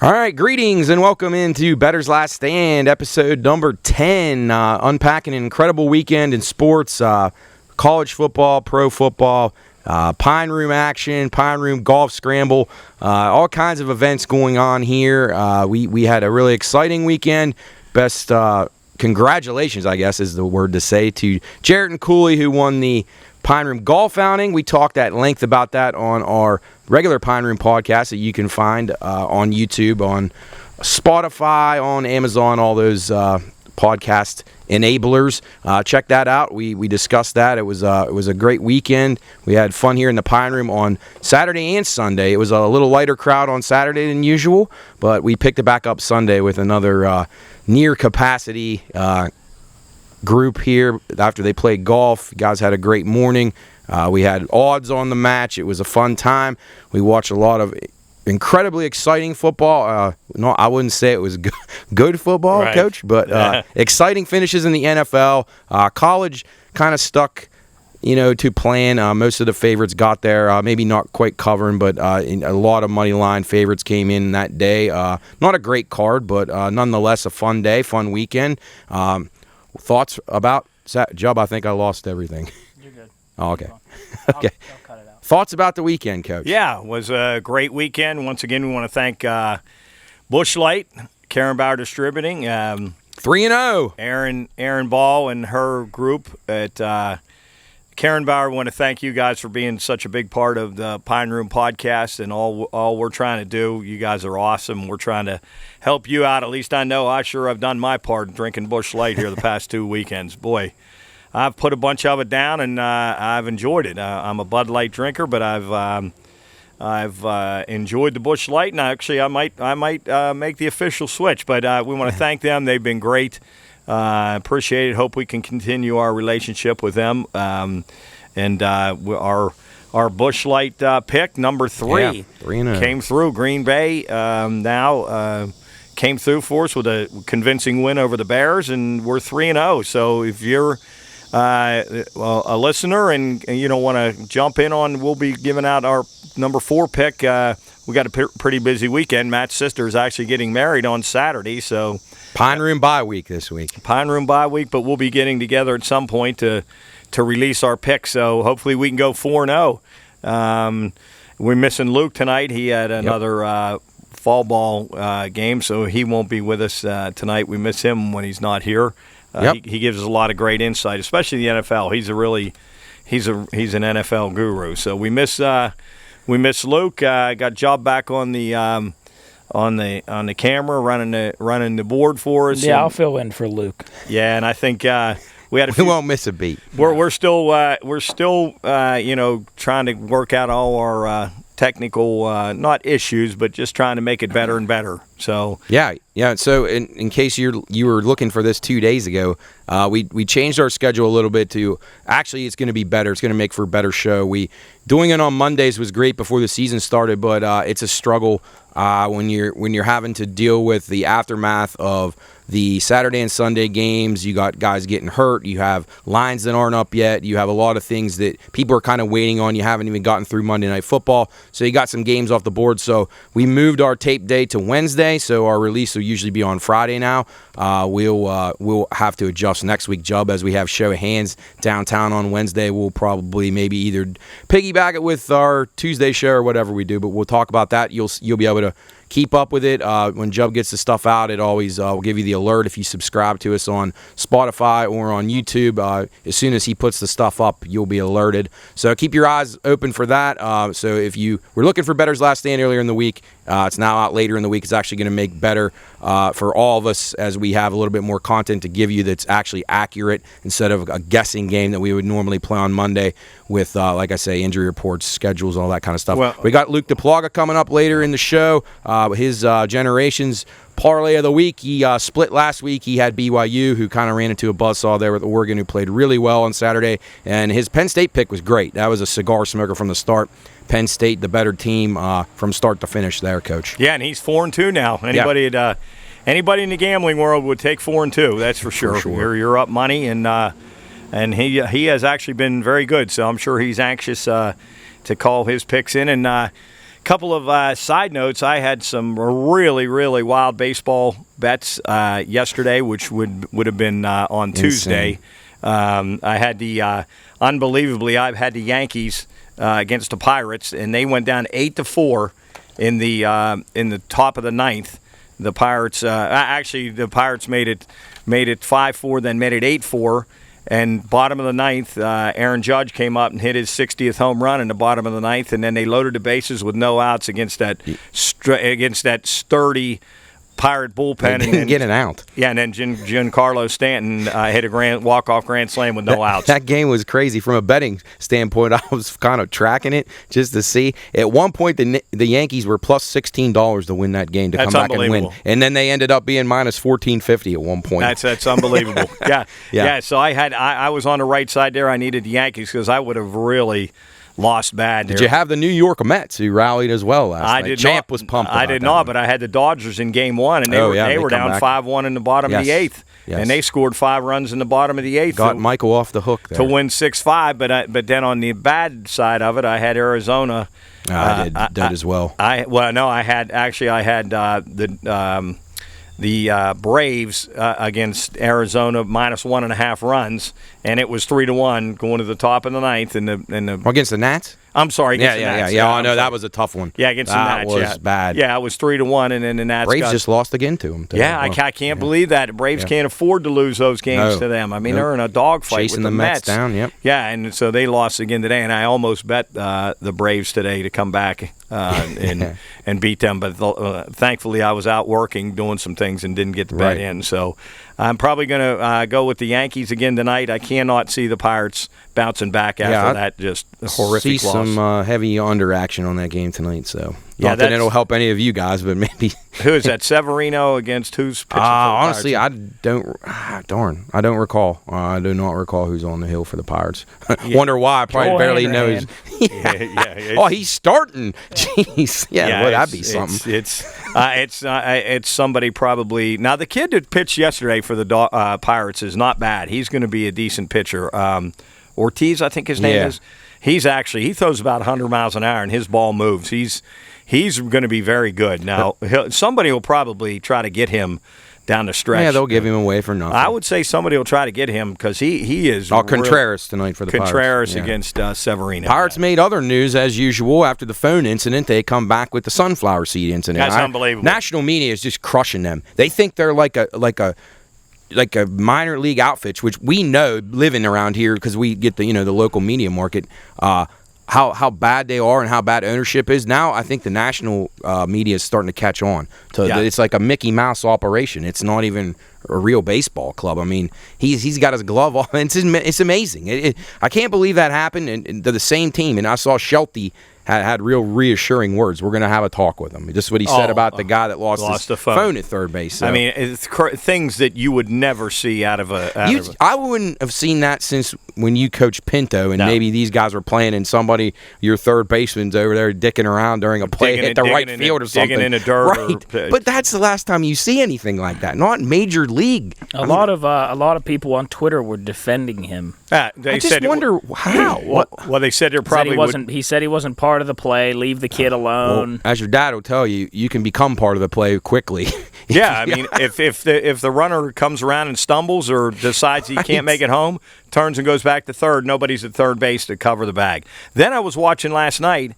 All right, greetings and welcome into Bettor's Last Stand, episode number 10. Unpacking an incredible weekend in sports, college football, pro football, Pine Room action, Pine Room golf scramble, all kinds of events going on here. We had a really exciting weekend. Best congratulations, I guess is the word to say, to Jarrett and Cooley, who won the Pine Room Golf Outing. We talked at length about that on our regular Pine Room podcast that you can find on YouTube, on Spotify, on Amazon, all those podcast enablers. Check that out. We discussed that. It was a great weekend. We had fun here in the Pine Room on Saturday and Sunday. It was a little lighter crowd on Saturday than usual, but we picked it back up Sunday with another near capacity group here after they played golf. You guys had a great morning. We had odds on the match. It was a fun time. We watched a lot of incredibly exciting football. No, I wouldn't say it was good football, right, Coach, but exciting finishes in the NFL. College kind of stuck, to plan. Most of the favorites got there. Maybe not quite covering, but a lot of money line favorites came in that day. Not a great card, but nonetheless a fun day, fun weekend. Thoughts about Jubb? I think I lost everything. You're good. Oh, okay. Okay. I'll cut it out. Thoughts about the weekend, Coach? Yeah, it was a great weekend. Once again, we want to thank Busch Light, Karen Bauer Distributing, 3-0. Aaron Ball and her group at Karen Bauer. Want to thank you guys for being such a big part of the Pine Room podcast and all we're trying to do. You guys are awesome. We're trying to help you out. At least I know I sure have done my part drinking Busch Light here the past 2 weekends. Boy, I've put a bunch of it down and I've enjoyed it. I'm a Bud Light drinker, but I've enjoyed the Busch Light, and actually I might make the official switch. But we want to thank them. They've been great. Appreciate it. Hope we can continue our relationship with them. And our Busch Light pick, number 3, 3-0. came through. Green Bay now came through for us with a convincing win over the Bears, and we're 3-0. So if you're a listener and you don't want to jump in on, we'll be giving out our number 4 pick. We got a pretty busy weekend. Matt's sister is actually getting married on Saturday, so Pine Room bye week this week. Pine Room bye week, but we'll be getting together at some point to release our pick. So hopefully we can go 4-0. We're missing Luke tonight. He had another fall ball game, so he won't be with us tonight. We miss him when he's not here. He gives us a lot of great insight, especially the NFL. He's an NFL guru. So we miss Luke. Got Job back on the camera, running the board for us. Yeah, I'll fill in for Luke. Yeah, and I think we won't miss a beat. We're still trying to work out all our technical not issues, but just trying to make it better and better. So yeah. So in case you were looking for this 2 days ago, we changed our schedule a little bit to actually it's going to be better. It's going to make for a better show. Doing it on Mondays was great before the season started, but it's a struggle when you're having to deal with the aftermath of the Saturday and Sunday games. You got guys getting hurt. You have lines that aren't up yet. You have a lot of things that people are kind of waiting on. You haven't even gotten through Monday Night Football, so you got some games off the board. So we moved our tape day to Wednesday, so our release will usually be on Friday now. We'll have to adjust next week, Jubb, as we have Show of Hands downtown on Wednesday. We'll probably maybe either piggyback it with our Tuesday show or whatever we do, but we'll talk about that. You'll be able to keep up with it. When Jubb gets the stuff out, it always will give you the alert if you subscribe to us on Spotify or on YouTube. As soon as he puts the stuff up, you'll be alerted. So keep your eyes open for that. So if you were looking for Bettor's Last Stand earlier in the week, it's now out later in the week. It's actually going to make better for all of us as we have a little bit more content to give you that's actually accurate instead of a guessing game that we would normally play on Monday with, like I say, injury reports, schedules, all that kind of stuff. Well, we got Luke Duplaga coming up later in the show. His Generations parlay of the week. He split last week. He had BYU, who kind of ran into a buzzsaw there with Oregon, who played really well on Saturday. And his Penn State pick was great. That was a cigar smoker from the start. Penn State, the better team from start to finish there, Coach. Yeah, and he's 4-2 now. Anybody in the gambling world would take 4-2. That's for sure. You're up money, and he has actually been very good. So I'm sure he's anxious to call his picks in. And couple of side notes. I had some really, really wild baseball bets yesterday, which would have been on Tuesday. I had unbelievably, I've had the Yankees against the Pirates, and they went down 8-4 in the top of the ninth. The Pirates the Pirates made it 5-4, then made it 8-4. And bottom of the ninth, Aaron Judge came up and hit his 60th home run in the bottom of the ninth, and then they loaded the bases with no outs against that sturdy Pirate bullpen. They didn't get an out. Yeah, and then Giancarlo Stanton hit a walk-off grand slam with no outs. That game was crazy from a betting standpoint. I was kind of tracking it just to see. At one point, the Yankees were plus $16 to win that game to come back and win, and then they ended up being minus $14.50 at one point. That's unbelievable. Yeah. So I was on the right side there. I needed the Yankees because I would have really lost bad. Did you have the New York Mets who rallied as well last night? Did Champ not. was pumped. I did not, but I had the Dodgers in Game 1, and they were down 5-1 in the bottom of the eighth, and they scored 5 runs in the bottom of the eighth. Got Michael off the hook there to win 6-5. But then on the bad side of it, I had Arizona. I did as well. I had the Braves against Arizona minus 1.5 runs, and it was 3-1 going to the top of the ninth. Against the Nats? I'm sorry, against the Nats. Yeah. I know that was a tough one. Yeah, against the Nats. That was bad. Yeah, it was 3-1, and then the Nats. Braves just lost again to them. Yeah, I can't believe that. The Braves can't afford to lose those games to them. I mean, they're in a dogfight chasing with the Mets down. Yep. Yeah, and so they lost again today, and I almost bet the Braves today to come back and beat them, but thankfully I was out working doing some things and didn't get the bet in. So I'm probably going to go with the Yankees again tonight. I cannot see the Pirates bouncing back after that just horrific loss. See some heavy under action on that game tonight. So not that it'll help any of you guys, but maybe. Who is that? Severino against who's pitching? Honestly, I don't. Darn, I don't recall. I do not recall who's on the hill for the Pirates. Wonder why. I probably barely knows. Oh, he's starting. Jeez. Yeah, that'd be something. It's somebody probably. Now the kid that pitched yesterday for the Pirates is not bad. He's going to be a decent pitcher. Ortiz, I think his name is. He throws about 100 miles an hour, and his ball moves. He's going to be very good. Now, somebody will probably try to get him down the stretch. Yeah, they'll give him away for nothing. I would say somebody will try to get him because he is. Contreras tonight for the Pirates. Contreras against Severino. Pirates made other news as usual after the phone incident. They come back with the sunflower seed incident. That's unbelievable. National media is just crushing them. They think they're like a minor league outfit, which we know living around here because we get the local media market. How bad they are and how bad ownership is. Now I think the national media is starting to catch on. It's like a Mickey Mouse operation. It's not even a real baseball club. I mean, he's got his glove off. It's amazing. I can't believe that happened. And the same team. And I saw Shelty had real reassuring words. We're going to have a talk with him. Just what he said about the guy that lost his phone at third base. So. I mean, it's things that you would never see out of a. I wouldn't have seen that since when you coached Pinto, and maybe these guys were playing, and your third baseman's over there dicking around during a play at the right field or something. Digging in the dirt. Right. But that's the last time you see anything like that. Not major league. A lot of people on Twitter were defending him. I just wonder how. Well, they said there probably wasn't. He said he wasn't part of the play. Leave the kid alone. Well, as your dad will tell you, you can become part of the play quickly. Yeah, I mean, if the runner comes around and stumbles or decides he can't make it home, turns and goes back to third, nobody's at third base to cover the bag. Then I was watching last night,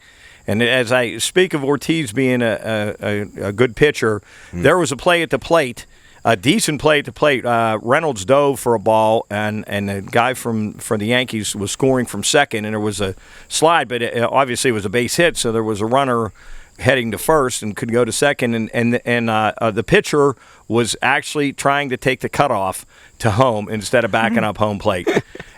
and as I speak of Ortiz being a good pitcher, there was a play at the plate. A decent play at the plate. Reynolds dove for a ball, and the guy for the Yankees was scoring from second, and there was a slide, but obviously it was a base hit, so there was a runner heading to first and could go to second, and the pitcher was actually trying to take the cutoff to home instead of backing up home plate.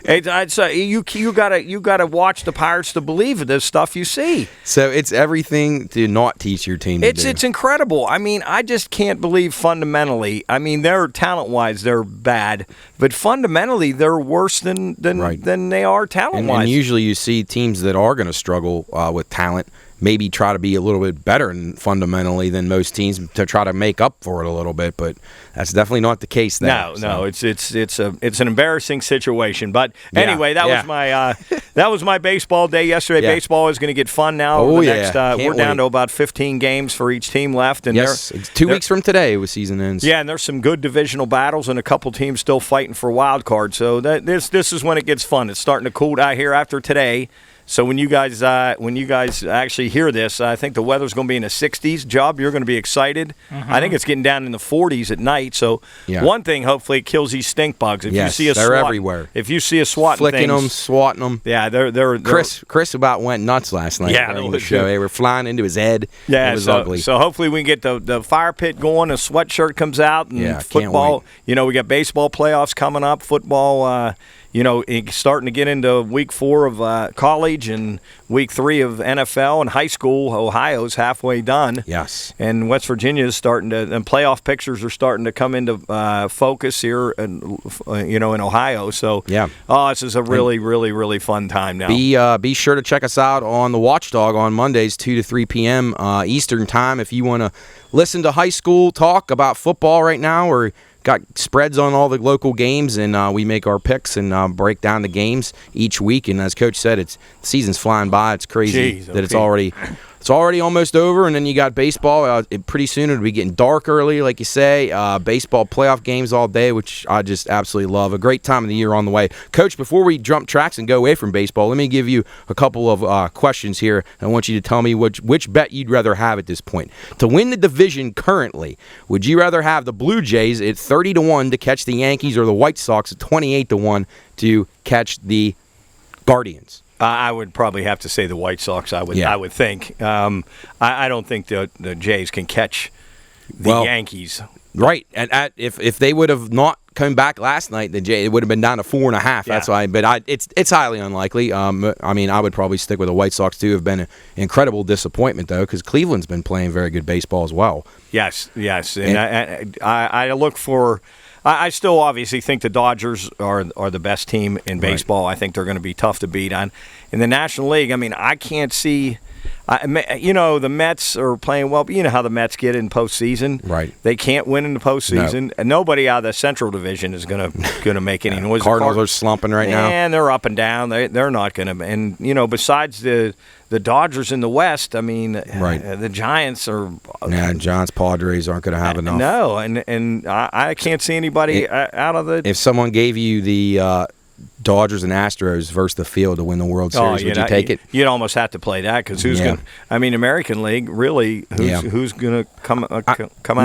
I'd say you gotta watch the Pirates to believe this stuff you see. So it's everything to not teach your team to do. It's incredible. I mean, I just can't believe fundamentally. I mean, they're talent-wise they're bad, but fundamentally they're worse than they are talent-wise. And usually you see teams that are going to struggle with talent maybe try to be a little bit better fundamentally than most teams to try to make up for it a little bit, but that's definitely not the case there. No, it's an embarrassing situation. But But anyway, that was my baseball day yesterday. Yeah. Baseball is going to get fun now. Oh, over the yeah. next, we're down to about 15 games for each team left. And yes, it's 2 weeks from today with season ends. Yeah, and there's some good divisional battles and a couple teams still fighting for wild card. So this is when it gets fun. It's starting to cool down here after today. So when you guys actually hear this, I think the weather's going to be in the 60s. Job, you're going to be excited. I think it's getting down in the 40s at night. So one thing, hopefully, it kills these stink bugs. If you see they're everywhere. If you see a swatting flicking them, swatting them. Yeah, they're Chris about went nuts last night. Yeah, during the show. They were flying into his head. Yeah, it was ugly. So hopefully we can get the fire pit going. A sweatshirt comes out, and football. We got baseball playoffs coming up. Football. Starting to get into week 4 of college and week 3 of NFL and high school. Ohio's halfway done. Yes. And West Virginia is starting to, and playoff pictures are starting to come into focus here, in Ohio. So, this is a really, really, really fun time now. Be sure to check us out on the Watchdog on Mondays, 2 to 3 p.m. Eastern Time. If you want to listen to high school talk about football right now, or got spreads on all the local games, and we make our picks and break down the games each week. And as Coach said, the season's flying by. It's crazy that it's already almost over, and then you got baseball. Pretty soon it'll be getting dark early, like you say. Baseball playoff games all day, which I just absolutely love. A great time of the year on the way. Coach, before we jump tracks and go away from baseball, let me give you a couple of questions here. I want you to tell me which bet you'd rather have at this point. To win the division currently, would you rather have the Blue Jays at 30-1 to catch the Yankees, or the White Sox at 28-1 to catch the Guardians? I would probably have to say the White Sox. I would think. I don't think the Jays can catch the Yankees. Right, and if they would have not come back last night, it would have been down to 4.5. Yeah. That's why. But it's highly unlikely. I would probably stick with the White Sox too. Have been an incredible disappointment though, because Cleveland's been playing very good baseball as well. Yes, and I look for. I still obviously think the Dodgers are the best team in baseball. Right. I think they're going to be tough to beat on. In the National League, I can't see. The Mets are playing well, but you know how the Mets get in postseason. Right. They can't win in the postseason. No. And nobody out of the Central Division is going to make any noise. Cardinals are slumping right now. And they're up and down. They're not going to. And besides the Dodgers in the West, the Giants are. Giants, Padres aren't going to have enough. No, and I can't see anybody out of the. If someone gave you the Dodgers and Astros versus the field to win the World Series, would you take it? You'd almost have to play that, because who's going to. American League, really, who's going to come out?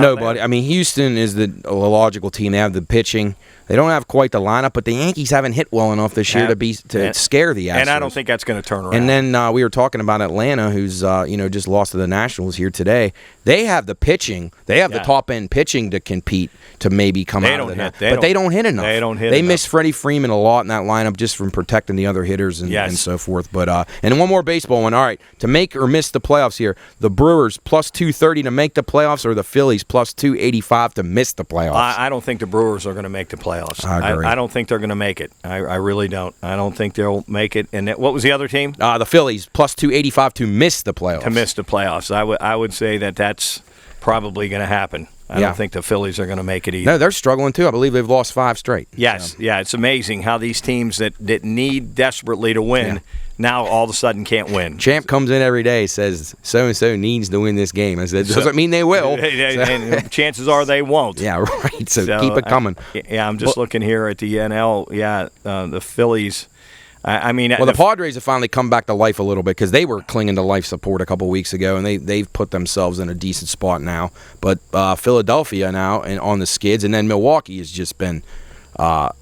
Nobody. There? Houston is the logical team. They have the pitching. They don't have quite the lineup, but the Yankees haven't hit well enough this year to scare the Astros. And I don't think that's going to turn around. And then we were talking about Atlanta, who's just lost to the Nationals here today. They have the pitching. They have the top-end pitching to compete to maybe come out of it. But they don't hit enough. They miss Freddie Freeman a lot in that lineup just from protecting the other hitters and so forth. But and one more baseball one. All right, to make or miss the playoffs here, the Brewers plus 230 to make the playoffs, or the Phillies plus 285 to miss the playoffs? I don't think the Brewers are going to make the playoffs. I don't think they're going to make it. I really don't. I don't think they'll make it. And what was the other team? The Phillies plus 285 to miss the playoffs. To miss the playoffs. I would say that's probably going to happen. I don't think the Phillies are going to make it either. No, they're struggling too. I believe they've lost 5 straight. Yes, it's amazing how these teams that need desperately to win now all of a sudden can't win. Champ comes in every day, says so-and-so needs to win this game. I said, doesn't mean they will. And chances are they won't. Yeah, right. So keep it coming. I'm just looking here at the NL. The Phillies. The Padres have finally come back to life a little bit, because they were clinging to life support a couple weeks ago, and they've put themselves in a decent spot now. But Philadelphia now and on the skids, and then Milwaukee has just been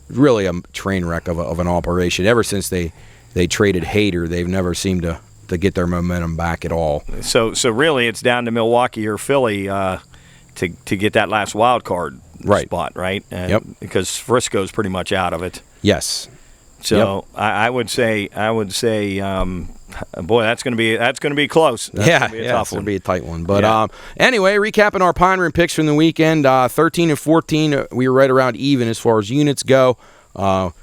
really a train wreck of an operation. Ever since they traded Hader, they've never seemed to get their momentum back at all. So really, it's down to Milwaukee or Philly to get that last wild card spot, right? Because Frisco's pretty much out of it. Yes. So I would say, boy, that's going to be close. That's it's going to be a tight one. But anyway, recapping our Pine Room picks from the weekend, 13 and 14, we were right around even as far as units go.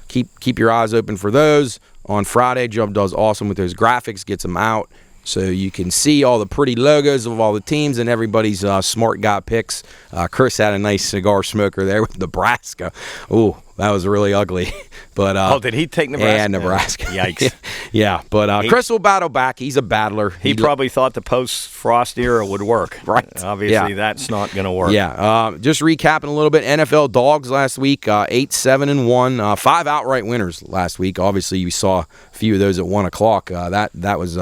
Keep your eyes open for those. On Friday, Jub does awesome with those graphics, gets them out, so you can see all the pretty logos of all the teams and everybody's smart guy picks. Chris had a nice cigar smoker there with Nebraska. Ooh, that was really ugly. But did he take Nebraska? Yeah, Nebraska. Yikes. Yeah, but Chris will battle back. He's a battler. He probably thought the post-Frost era would work. Right. Obviously, that's not going to work. Yeah. Just recapping a little bit. NFL Dogs last week, 8-7-1, 5 outright winners last week. Obviously, you saw a few of those at 1 o'clock. That was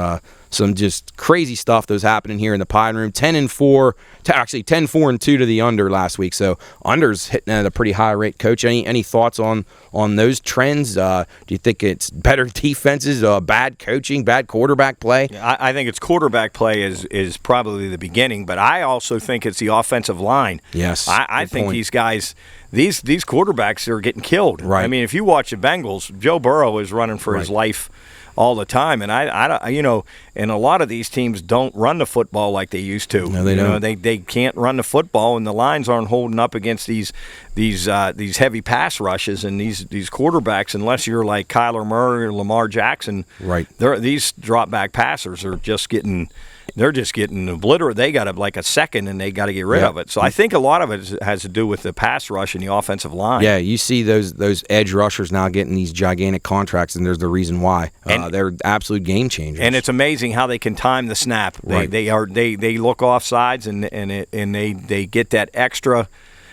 some just crazy stuff that was happening here in the Pine Room. 10-4, actually 10-4-2 to the under last week. So unders hitting at a pretty high rate. Coach, any thoughts on those trends? Do you think it's better defenses, bad coaching, bad quarterback play? I think it's quarterback play is probably the beginning, but I also think it's the offensive line. Yes, I think these guys. These quarterbacks are getting killed. Right. I mean, if you watch the Bengals, Joe Burrow is running for his life all the time, and and a lot of these teams don't run the football like they used to. No, they don't. They can't run the football, and the lines aren't holding up against these heavy pass rushes and these quarterbacks unless you're like Kyler Murray or Lamar Jackson. Right. These drop back passers are just getting. They're just getting obliterated. They got like a second, and they got to get rid of it. So I think a lot of it has to do with the pass rush and the offensive line. Yeah, you see those edge rushers now getting these gigantic contracts, and there's the reason why. They're absolute game changers. And it's amazing how they can time the snap. Right. They look off sides, and they get that extra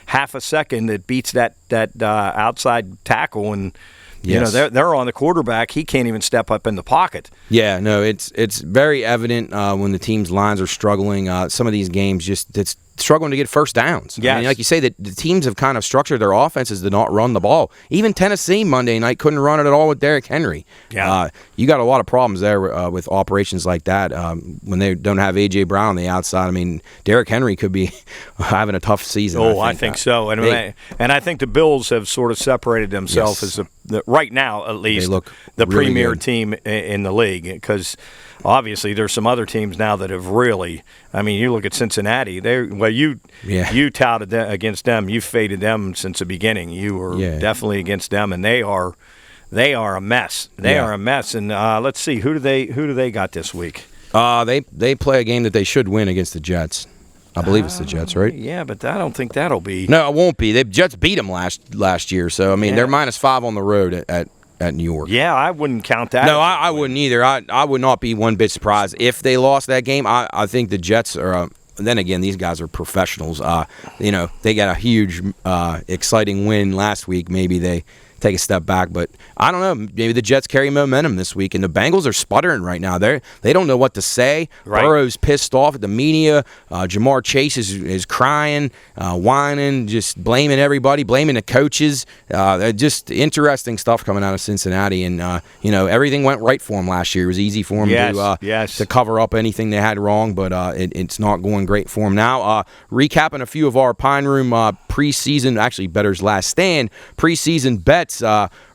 half a second that beats that outside tackle and. Yes. They're on the quarterback. He can't even step up in the pocket. Yeah, no, it's very evident when the team's lines are struggling. Some of these games it's struggling to get first downs. Yes. I mean, like you say, the teams have kind of structured their offenses to not run the ball. Even Tennessee Monday night couldn't run it at all with Derrick Henry. Yeah. You got a lot of problems there with operations like that when they don't have A.J. Brown on the outside. I mean, Derrick Henry could be having a tough season. I think so. And I think the Bills have sort of separated themselves as right now, at least, the really premier good team in the league because obviously there's some other teams now that have really – I mean, you look at Cincinnati. You touted them against them. You faded them since the beginning. You were definitely against them, and they are a mess. They are a mess. And let's see, who do they got this week? They play a game that they should win against the Jets. I believe it's the Jets, right? Yeah, but I don't think that'll be. No, it won't be. The Jets beat them last year, so I mean they're -5 on the road at New York. Yeah, I wouldn't count that. No, I wouldn't either. I would not be one bit surprised if they lost that game. I think the Jets are. Then again, these guys are professionals. They got a huge, exciting win last week. Maybe they take a step back, but I don't know. Maybe the Jets carry momentum this week, and the Bengals are sputtering right now. They don't know what to say. Right. Burrow's pissed off at the media. Jamar Chase is crying, whining, just blaming everybody, blaming the coaches. Just interesting stuff coming out of Cincinnati, and everything went right for him last year. It was easy for him to cover up anything they had wrong, but it's not going great for him now. Recapping a few of our Pine Room preseason, actually Bettor's Last Stand preseason bets.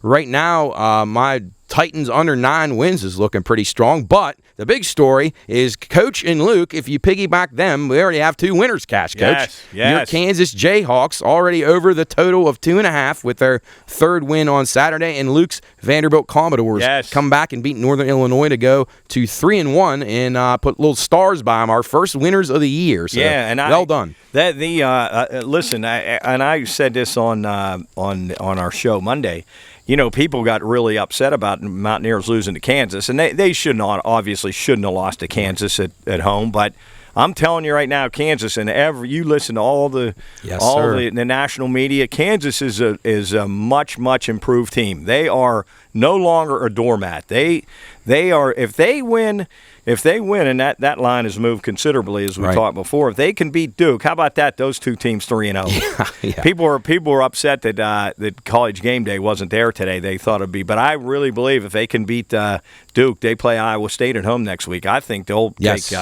Right now, my Titans under 9 wins is looking pretty strong, but the big story is Coach and Luke. If you piggyback them, we already have 2 winners cash, Coach. Yes. Your Kansas Jayhawks already over the total of 2.5 with their 3rd win on Saturday, and Luke's Vanderbilt Commodores come back and beat Northern Illinois to go to 3-1 and put little stars by them. Our first winners of the year. So well done. Listen, I said this on our show Monday. People got really upset about Mountaineers losing to Kansas, and they shouldn't have lost to Kansas at home. But I'm telling you right now, Kansas, and you listen to all the national media, Kansas is a much improved team. They are no longer a doormat. They are if they win, and that line has moved considerably as we talked before. If they can beat Duke, how about that? Those 2 teams 3-0. Yeah. People were upset that College Game Day wasn't there today. They thought it'd be, but I really believe if they can beat Duke, they play Iowa State at home next week. I think they'll take.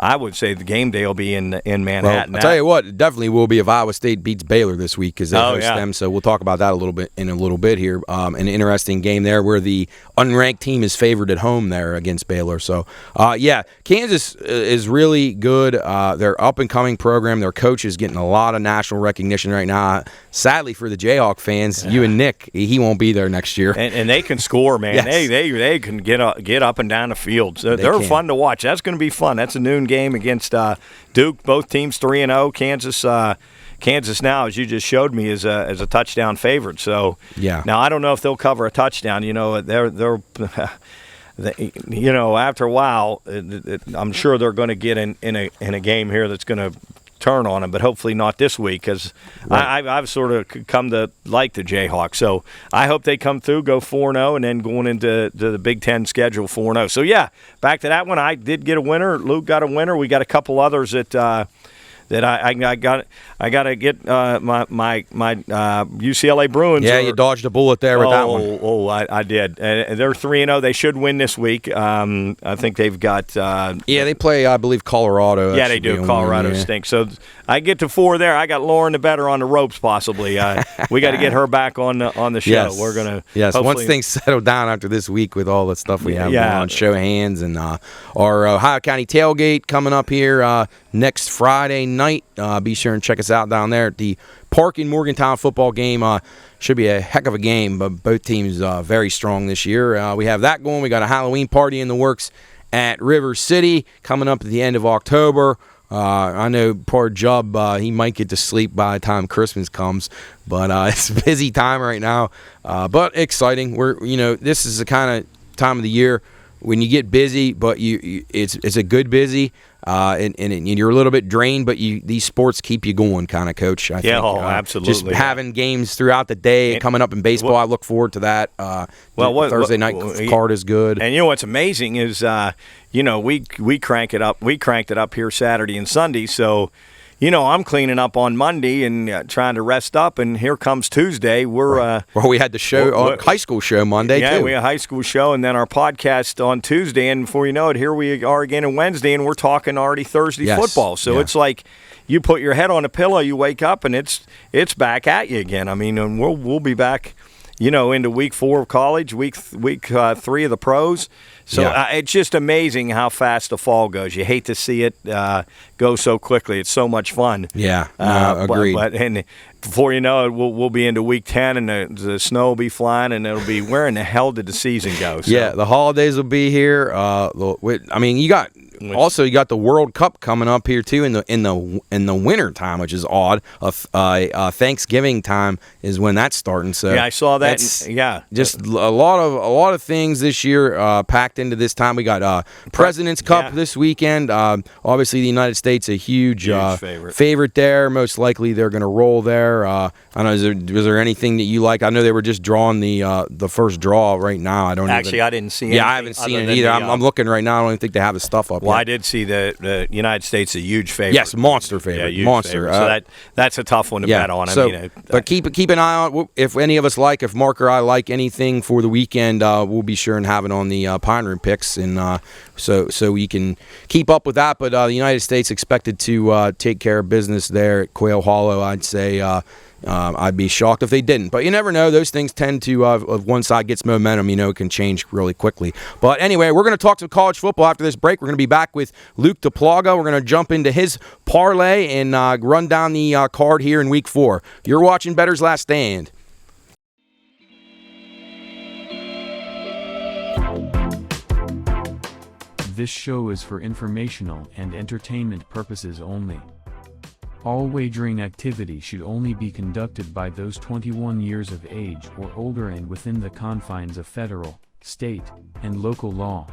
I would say the game day will be in Manhattan. Well, I'll tell you what, it definitely will be if Iowa State beats Baylor this week because they host them. So we'll talk about that in a little bit here. An interesting game there where the unranked team is favored at home there against Baylor. So, Kansas is really good. They're up-and-coming program. Their coach is getting a lot of national recognition right now. Sadly for the Jayhawk fans, you and Nick, he won't be there next year. And they can score, man. Yes. They can get up and down the field. So they're fun to watch. That's going to be fun. That's a noon game against Duke. Both teams 3-0. Kansas now, as you just showed me, is a touchdown favorite. So now I don't know if they'll cover a touchdown. They're after a while, I'm sure they're going to get in a game here that's going to turn on them, but hopefully not this week, because I've sort of come to like the Jayhawks. So I hope they come through, go 4-0, and then going into the Big Ten schedule 4-0. So back to that one. I did get a winner. Luke got a winner. We got a couple others that I got to get my UCLA Bruins. Yeah, you dodged a bullet there with that one. I did. And they're 3-0. They should win this week. I think they've got. They play, I believe, Colorado. Yeah, they do. Colorado stinks. So I get to 4 there. I got Lauren the Bettor on the ropes, possibly. We got to get her back on the show. Yes. We're gonna. Yes. Once things settle down after this week with all the stuff we have going on, show hands, and our Ohio County tailgate coming up here next Friday night. Be sure and check us out down there at the Park in Morgantown football game. Should be a heck of a game, but both teams very strong this year. We have that going. We got a Halloween party in the works at River City coming up at the end of October. I know poor Jubb, he might get to sleep by the time Christmas comes, but it's a busy time right now. But exciting. This is the kind of time of the year when you get busy, but it's a good busy. And you're a little bit drained, but these sports keep you going, kind of, Coach. I think. Absolutely. Just having games throughout the day, coming up in baseball, I look forward to that. Thursday night card is good. And what's amazing is, we crank it up. We cranked it up here Saturday and Sunday, so. I'm cleaning up on Monday and trying to rest up, and here comes Tuesday. We had the show, high school show Monday, too. Yeah, we had a high school show, and then our podcast on Tuesday, and before you know it, here we are again on Wednesday, and we're talking already Thursday football. So it's like you put your head on a pillow, you wake up, and it's back at you again. I mean, and we'll be back, into week 4 of college, week 3 of the pros. So it's just amazing how fast the fall goes. You hate to see it go so quickly. It's so much fun. Yeah, agreed. And before you know it, we'll be into week 10, and the snow will be flying, and it'll be, where in the hell did the season go? So. Yeah, the holidays will be here. You got the World Cup coming up here too in the winter time, which is odd. Thanksgiving time is when that's starting. So I saw that. Just a lot of things this year packed into this time. We got President's Cup this weekend. Obviously, the United States a huge favorite there. Most likely, they're going to roll there. I don't know. Was there anything that you like? I know they were just drawing the first draw right now. I didn't see it. Yeah, I haven't seen it either. I'm looking right now. I don't even think they have the stuff up. Well, I did see the United States a huge favorite. Yes, monster favorite. Yeah, monster. Favorite. So that's a tough one to bet on. But keep an eye on if any of us if Mark or I like anything for the weekend. We'll be sure and have it on the Pine Room picks, and so we can keep up with that. But the United States expected to take care of business there at Quail Hollow. I'd say. I'd be shocked if they didn't. But you never know. Those things tend to, if one side gets momentum, it can change really quickly. But anyway, we're going to talk some college football after this break. We're going to be back with Luke Duplaga. We're going to jump into his parlay and run down the card here in Week 4. You're watching Bettor's Last Stand. This show is for informational and entertainment purposes only. All wagering activity should only be conducted by those 21 years of age or older and within the confines of federal, state, and local law.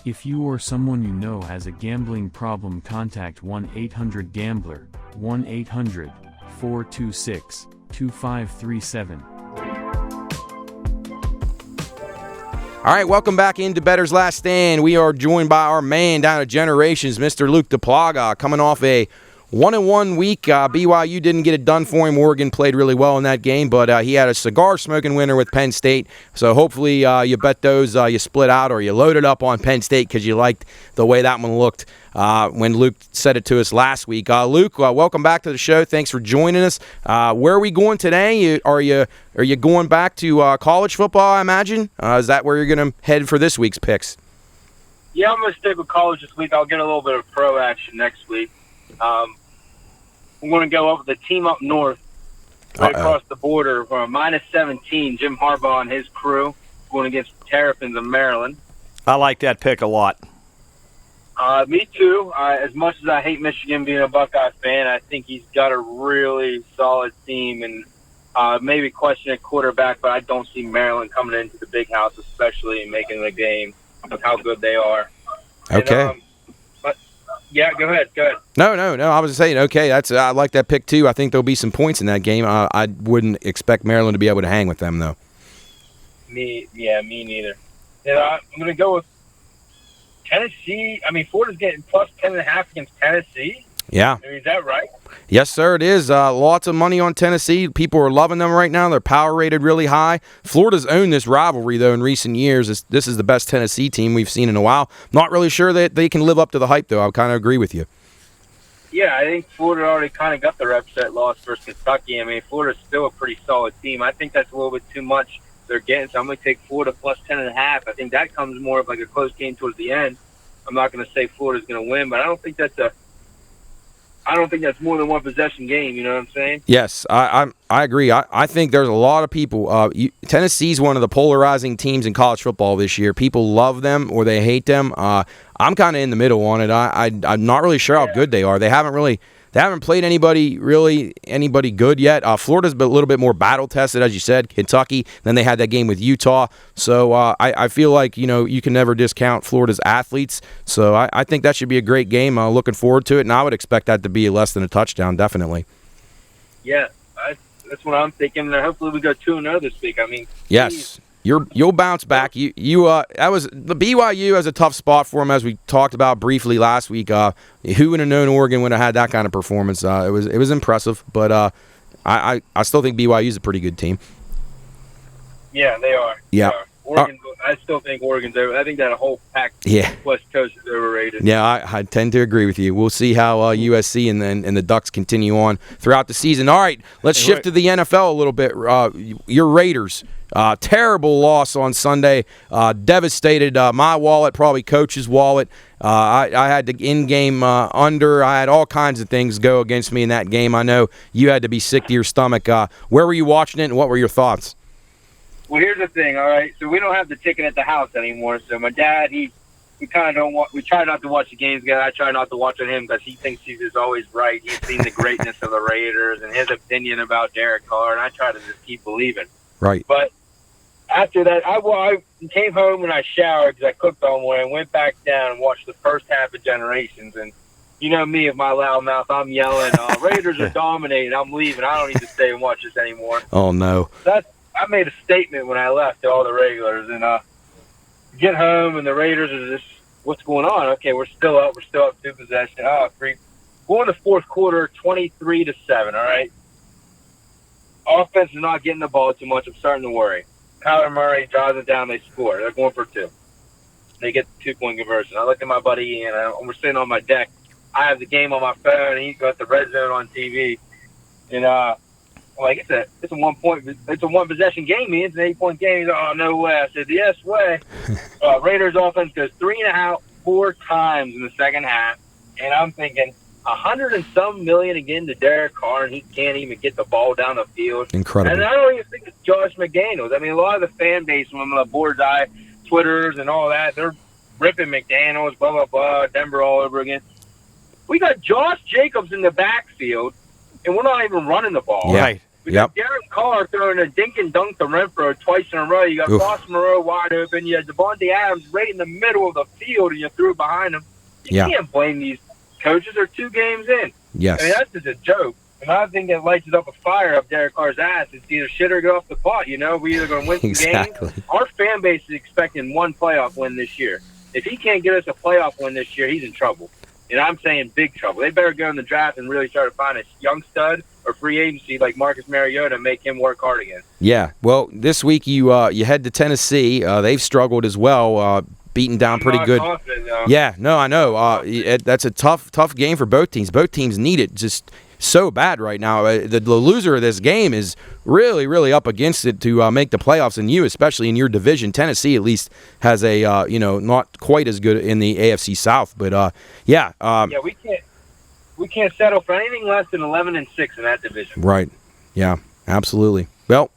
If you or someone you know has a gambling problem, contact 1-800-GAMBLER, 1-800-426-2537. All right, welcome back into Bettor's Last Stand. We are joined by our man down at Generations, Mr. Luke Duplaga, coming off a 1-1 week. BYU didn't get it done for him. Oregon played really well in that game, but he had a cigar-smoking winner with Penn State. So hopefully you bet those, you split out or you loaded up on Penn State because you liked the way that one looked when Luke said it to us last week. Luke, welcome back to the show. Thanks for joining us. Where are we going today? Are you going back to college football, I imagine? Is that where you're going to head for this week's picks? Yeah, I'm going to stick with college this week. I'll get a little bit of pro action next week. I'm going to go up with the team up north, right across the border, for a -17. Jim Harbaugh and his crew going against Terrapins of Maryland. I like that pick a lot. Me too. As much as I hate Michigan being a Buckeye fan, I think he's got a really solid team and maybe question at quarterback, but I don't see Maryland coming into the big house, especially and making the game of how good they are. Okay. And, but yeah, go ahead. No. I was saying, okay, I like that pick too. I think there'll be some points in that game. I wouldn't expect Maryland to be able to hang with them, though. Me neither. And I'm going to go with Tennessee. I mean, Florida's getting plus 10.5 against Tennessee. Yeah. I mean, is that right? Yes, sir, it is. Lots of money on Tennessee. People are loving them right now. They're power rated really high. Florida's owned this rivalry, though, in recent years. This is the best Tennessee team we've seen in a while. Not really sure that they can live up to the hype, though. I kind of agree with you. Yeah, I think Florida already kind of got their upset loss versus Kentucky. I mean, Florida's still a pretty solid team. I think that's a little bit too much they're getting, so I'm going to take Florida plus 10.5. I think that comes more of like a close game towards the end. I'm not going to say Florida's going to win, but I don't think that's more than one possession game. You know what I'm saying? Yes, I agree. I think there's a lot of people. Tennessee's one of the polarizing teams in college football this year. People love them or they hate them. I'm kind of in the middle on it. I'm not really sure how good they are. They haven't played anybody good yet. Florida's a little bit more battle tested, as you said. Kentucky, then they had that game with Utah. So I feel like you can never discount Florida's athletes. So I think that should be a great game. Looking forward to it, and I would expect that to be less than a touchdown, definitely. Yeah, that's what I'm thinking. Hopefully we go 2-0 this week. I mean, yes. You'll bounce back. That was the BYU has a tough spot for them, as we talked about briefly last week. Who would have known Oregon would have had that kind of performance? It was impressive, but I still think BYU is a pretty good team. Yeah, they are. Yeah. They are. Oregon, I still think Oregon's over. I think that whole pack West Coast is overrated. Yeah, I tend to agree with you. We'll see how USC and the Ducks continue on throughout the season. All right, let's shift to the NFL a little bit. Your Raiders. Terrible loss on Sunday. Devastated my wallet, probably Coach's wallet. I had the in-game under. I had all kinds of things go against me in that game. I know you had to be sick to your stomach. Where were you watching it, and what were your thoughts? Well, here's the thing, all right? So we don't have the ticket at the house anymore. So my dad, we kind of don't want. We try not to watch the games together. I try not to watch on him because he thinks he's always right. He's seen the greatness of the Raiders and his opinion about Derek Carr, and I try to just keep believing. Right. But after that, I came home and I showered because I cooked all morning, went back down and watched the first half of Generations. And you know me, with my loud mouth, I'm yelling, Raiders are dominating. I'm leaving. I don't need to stay and watch this anymore. Oh, no. I made a statement when I left to all the regulars. And get home, and the Raiders are just, what's going on? Okay, we're still up. We're still up 2 possessions. Going to fourth quarter, 23-7, all right? Offense is not getting the ball too much. I'm starting to worry. Kyler Murray drives it down. They score. They're going for 2. They get the 2-point conversion. I look at my buddy Ian. We're sitting on my deck. I have the game on my phone, and he's got the red zone on TV. And it's a 1 possession game. Ian. It's an 8-point game. He's like, oh, no way. I said, yes way. Raiders offense goes 4 times in the second half, and I'm thinking, $100 and some million again to Derek Carr, and he can't even get the ball down the field. Incredible. And I don't even think it's Josh McDaniels. I mean, a lot of the fan base from the Board's Eye, Twitters and all that, they're ripping McDaniels, blah, blah, blah, Denver all over again. We got Josh Jacobs in the backfield, and we're not even running the ball. Yeah. Right. We got Derek Carr throwing a dink and dunk to Renfro twice in a row. You got Ross Moreau wide open. You had Devontae Adams right in the middle of the field, and you threw it behind him. You can't blame these coaches. Are 2 games in. Yes. I mean, that's just a joke. And I think it lights up a fire up Derek Carr's ass. It's either shit or get off the pot, We're either going to win some games. Our fan base is expecting 1 playoff win this year. If he can't get us a playoff win this year, he's in trouble. And I'm saying big trouble. They better go in the draft and really try to find a young stud or free agency like Marcus Mariota and make him work hard again. Yeah. Well, this week you head to Tennessee. They've struggled as well. Beaten down pretty good. Yeah, no, I know. That's a tough game for both teams. Both teams need it just so bad right now. The loser of this game is really, really up against it to make the playoffs, and you, especially in your division. Tennessee at least has a not quite as good in the AFC South, but we can't settle for anything less than 11-6 in that division. Right. Yeah. Absolutely. Well,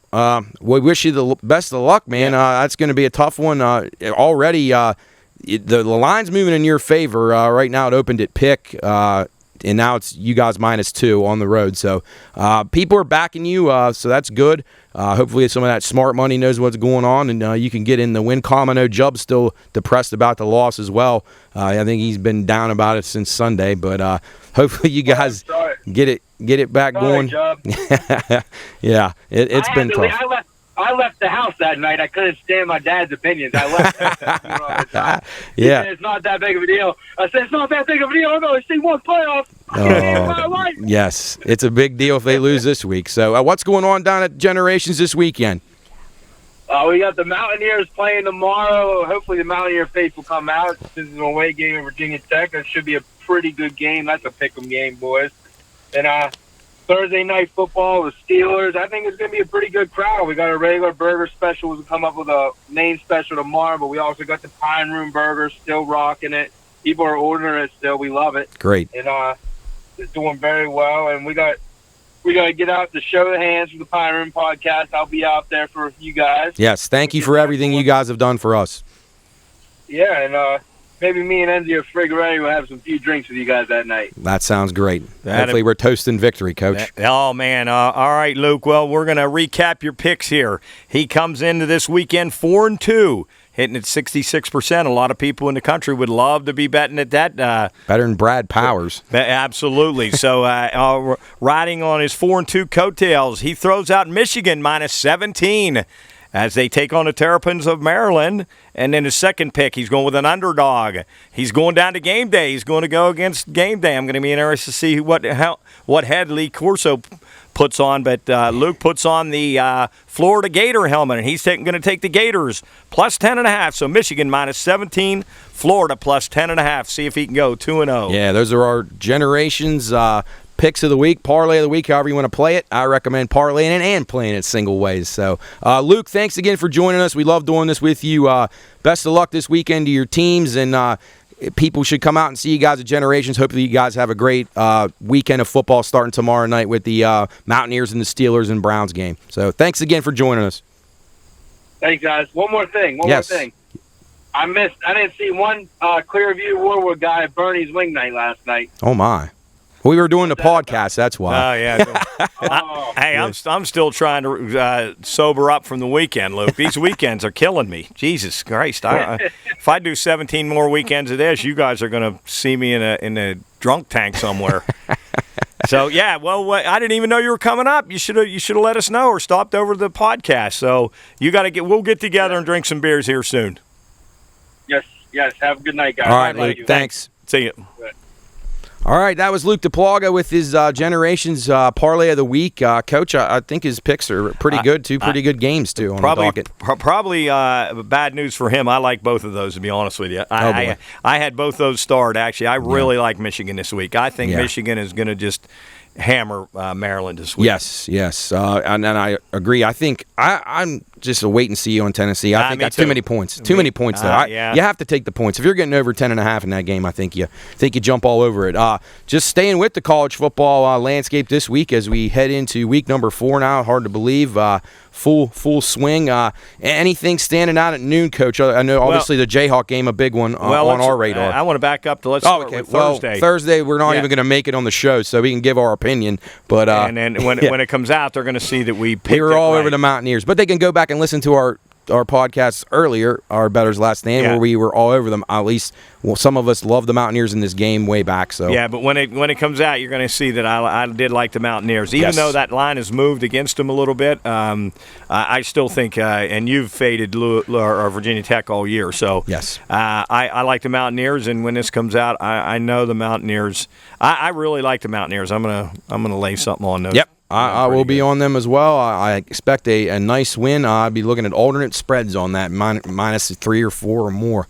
we wish you the best of luck, man. That's going to be a tough one. Already, the line's moving in your favor. Right now it opened at pick, and now it's you guys -2 on the road. So people are backing you, so that's good. Hopefully some of that smart money knows what's going on, and you can get in the win column. I know Jubb's still depressed about the loss as well. I think he's been down about it since Sunday, but hopefully you guys get it back going. Yeah, it's been tough. I left the house that night. I couldn't stand my dad's opinions. I left. Yeah. It's not that big of a deal. I said, it's not that big of a deal. I'm going to see one playoff. Yes, it's a big deal if they lose this week. So what's going on down at Generations this weekend? We got the Mountaineers playing tomorrow. Hopefully the Mountaineer faithful come out. This is an away game in Virginia Tech. That should be a pretty good game. That's a pick'em game, boys. And Thursday night football, the Steelers. I think it's going to be a pretty good crowd. We got a regular burger special. We'll come up with a main special tomorrow, but we also got the Pine Room Burger, still rocking it. People are ordering it still. We love it. Great. And it's doing very well. And we got to get out to show the hands for the Pine Room podcast. I'll be out there for you guys. Yes, thank you for everything you guys have done for us. Yeah, and maybe me and Enzio Frigaretti will have some few drinks with you guys that night. That sounds great. Hopefully we're toasting victory, Coach. Oh, man. All right, Luke. Well, we're going to recap your picks here. He comes into this weekend 4-2, hitting at 66%. A lot of people in the country would love to be betting at that. Better than Brad Powers. Absolutely. So riding on his 4-2 coattails, he throws out Michigan -17. As they take on the Terrapins of Maryland. And then his second pick, he's going with an underdog. He's going down to game day. He's going to go against game day. I'm going to be interested to see what head Lee Corso puts on. But Luke puts on the Florida Gator helmet, and he's going to take the Gators +10.5. So Michigan -17, Florida +10.5. See if he can go 2-0. Yeah, those are our Generations picks of the week, parlay of the week, however you want to play it. I recommend parlaying it and playing it single ways. So, Luke, thanks again for joining us. We love doing this with you. Best of luck this weekend to your teams, and people should come out and see you guys at Generations. Hopefully you guys have a great weekend of football starting tomorrow night with the Mountaineers and the Steelers and Browns game. So, thanks again for joining us. Thanks, guys. One more thing. I didn't see one Clearview Warwood guy at Bernie's Wing Night last night. Oh, my. We were doing the podcast, that's why. Oh, yeah. Hey, I'm still trying to sober up from the weekend, Luke. These weekends are killing me. Jesus Christ. If I do 17 more weekends of this, you guys are going to see me in a drunk tank somewhere. So, yeah, well, I didn't even know you were coming up. You should have let us know or stopped over to the podcast. So we'll get together and drink some beers here soon. Yes. Have a good night, guys. All right, Luke. Thanks. See you. Good. All right, that was Luke Duplaga with his Generations parlay of the week. Coach, I think his picks are pretty good, too. Pretty good games, too, on the docket. Probably bad news for him. I like both of those, to be honest with you. I had both those starred, actually. I really like Michigan this week. I think Michigan is going to just hammer Maryland this week. Yes. And I agree. I think I'm just a wait and see on Tennessee. I think that's too many points. Too many points, though. You have to take the points. If you're getting over 10.5 in that game, I think you jump all over it. Just staying with the college football landscape this week as we head into week number 4 now. Hard to believe. Full swing. Anything standing out at noon, Coach? I know, obviously, the Jayhawk game, a big one on our radar. I want to back up to let's start with Thursday. Thursday, we're not even going to make it on the show, so we can give our opinion. But and then when it comes out, they're going to see that we were all over the Mountaineers. But they can go back and listen to our podcasts earlier, our Bettor's Last Stand, where we were all over them. At least, some of us love the Mountaineers in this game way back. So yeah, but when it comes out, you're going to see that I did like the Mountaineers, even though that line has moved against them a little bit. I still think, and you've faded Virginia Tech all year, so yes, I like the Mountaineers, and when this comes out, I know the Mountaineers. I really like the Mountaineers. I'm gonna lay something on those. Yep. I will be on them as well. I expect a nice win. I'll be looking at alternate spreads on that, -3 or 4 or more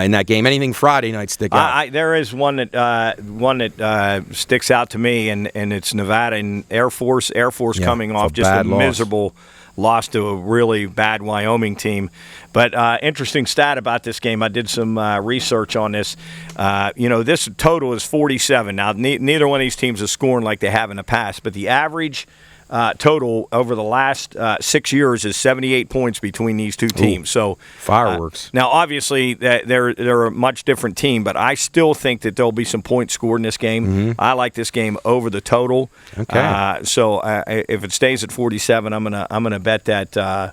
in that game. Anything Friday night stick out? There is one that sticks out to me, and it's Nevada and Air Force. Coming off just a miserable loss to a really bad Wyoming team. But interesting stat about this game. I did some research on this. This total is 47. Now, neither one of these teams is scoring like they have in the past, but the average total over the last 6 years is 78 points between these two teams. So fireworks. Now, obviously, they're a much different team, but I still think that there'll be some points scored in this game. Mm-hmm. I like this game over the total. Okay. So if it stays at 47, I'm gonna bet that.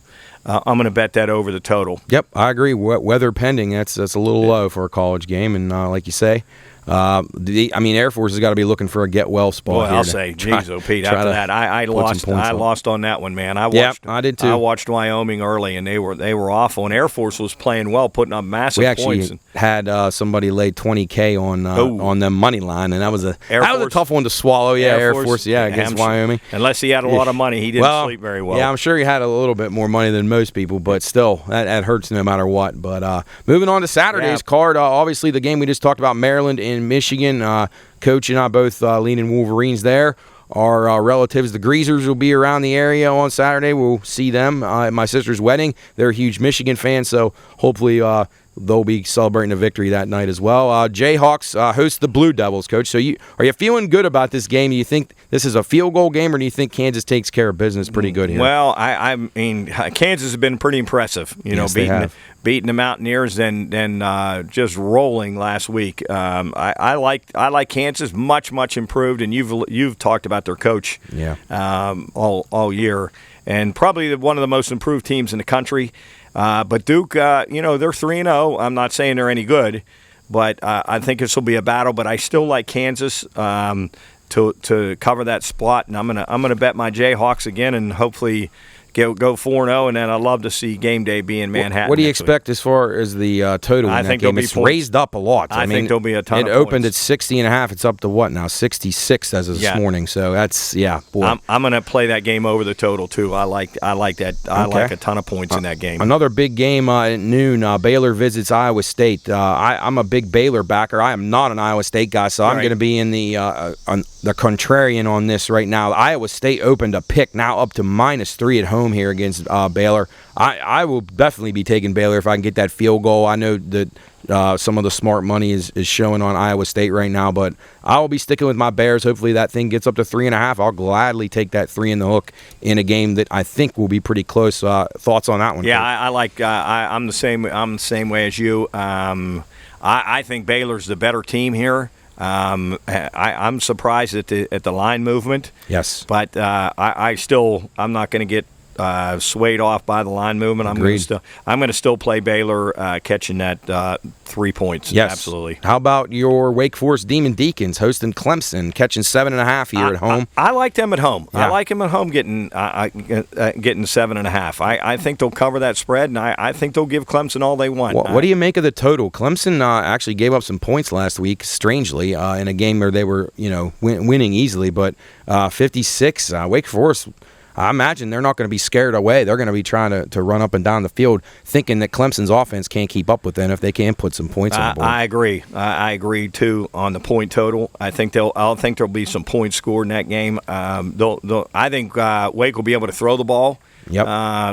I'm going to bet that over the total. Yep, I agree. Weather pending, that's a little low for a college game, and like you say, Air Force has got to be looking for a get well spot. Boy, here I'll to say, try- geez, Pete. try After to that, I lost. I lost on that one, man. I did too. I watched Wyoming early, and they were awful. And Air Force was playing well, putting up massive We actually points. had somebody lay $20K on the money line, and that was a Force? tough one to swallow. Yeah, Air Force, against Hampshire. Wyoming. Unless he had a lot of money, he didn't sleep very well. Yeah, I'm sure he had a little bit more money than most people, but still, that hurts no matter what. But moving on to Saturday's card, obviously the game we just talked about, Maryland and Michigan. Coach and I both leaning Wolverines there. Our relatives, the Greasers, will be around the area on Saturday. We'll see them at my sister's wedding. They're a huge Michigan fan, so hopefully they'll be celebrating a victory that night as well. Jayhawks host the Blue Devils, Coach. So are you feeling good about this game? Do you think this is a field goal game, or do you think Kansas takes care of business pretty good here? Well, I mean, Kansas has been pretty impressive. Yes, they have. Beating the Mountaineers and just rolling last week. I like Kansas much improved, and you've talked about their coach all year, and probably one of the most improved teams in the country. But Duke, they're 3-0. I'm not saying they're any good, but I think this will be a battle. But I still like Kansas to cover that spot, and I'm gonna bet my Jayhawks again, and hopefully go 4-0, and then I'd love to see game day be in Manhattan. What do you next expect as far as the total in that game? It's raised up a lot. I think there'll be a ton of points. It opened at 60.5. It's up to what now? 66 as of this morning. So that's boy. I'm going to play that game over the total too. I like that. I like a ton of points in that game. Another big game at noon. Baylor visits Iowa State. I'm a big Baylor backer. I am not an Iowa State guy, so I'm going to be in the contrarian on this right now. Iowa State opened a pick, now up to -3 at home here against Baylor. I will definitely be taking Baylor if I can get that field goal. I know that some of the smart money is showing on Iowa State right now, but I will be sticking with my Bears. Hopefully that thing gets up to 3.5. I'll gladly take that 3 in the hook in a game that I think will be pretty close. Thoughts on that one? Yeah, I like. I'm the same. I'm the same way as you. I think Baylor's the better team here. I'm surprised at the line movement. Yes, but I'm not going to get swayed off by the line movement. I'm going to still play Baylor catching that 3 points. Yes, absolutely. How about your Wake Forest Demon Deacons hosting Clemson, catching 7.5 here at home? I like them at home. Yeah. I like them at home getting 7.5. I think they'll cover that spread, and I think they'll give Clemson all they want. What do you make of the total? Clemson actually gave up some points last week, strangely, in a game where they were winning easily, but 56. Wake Forest, I imagine they're not going to be scared away. They're going to be trying to run up and down the field, thinking that Clemson's offense can't keep up with them if they can put some points on the board. I agree. I agree too on the point total. I think there'll be some points scored in that game. I think Wake will be able to throw the ball. Yep.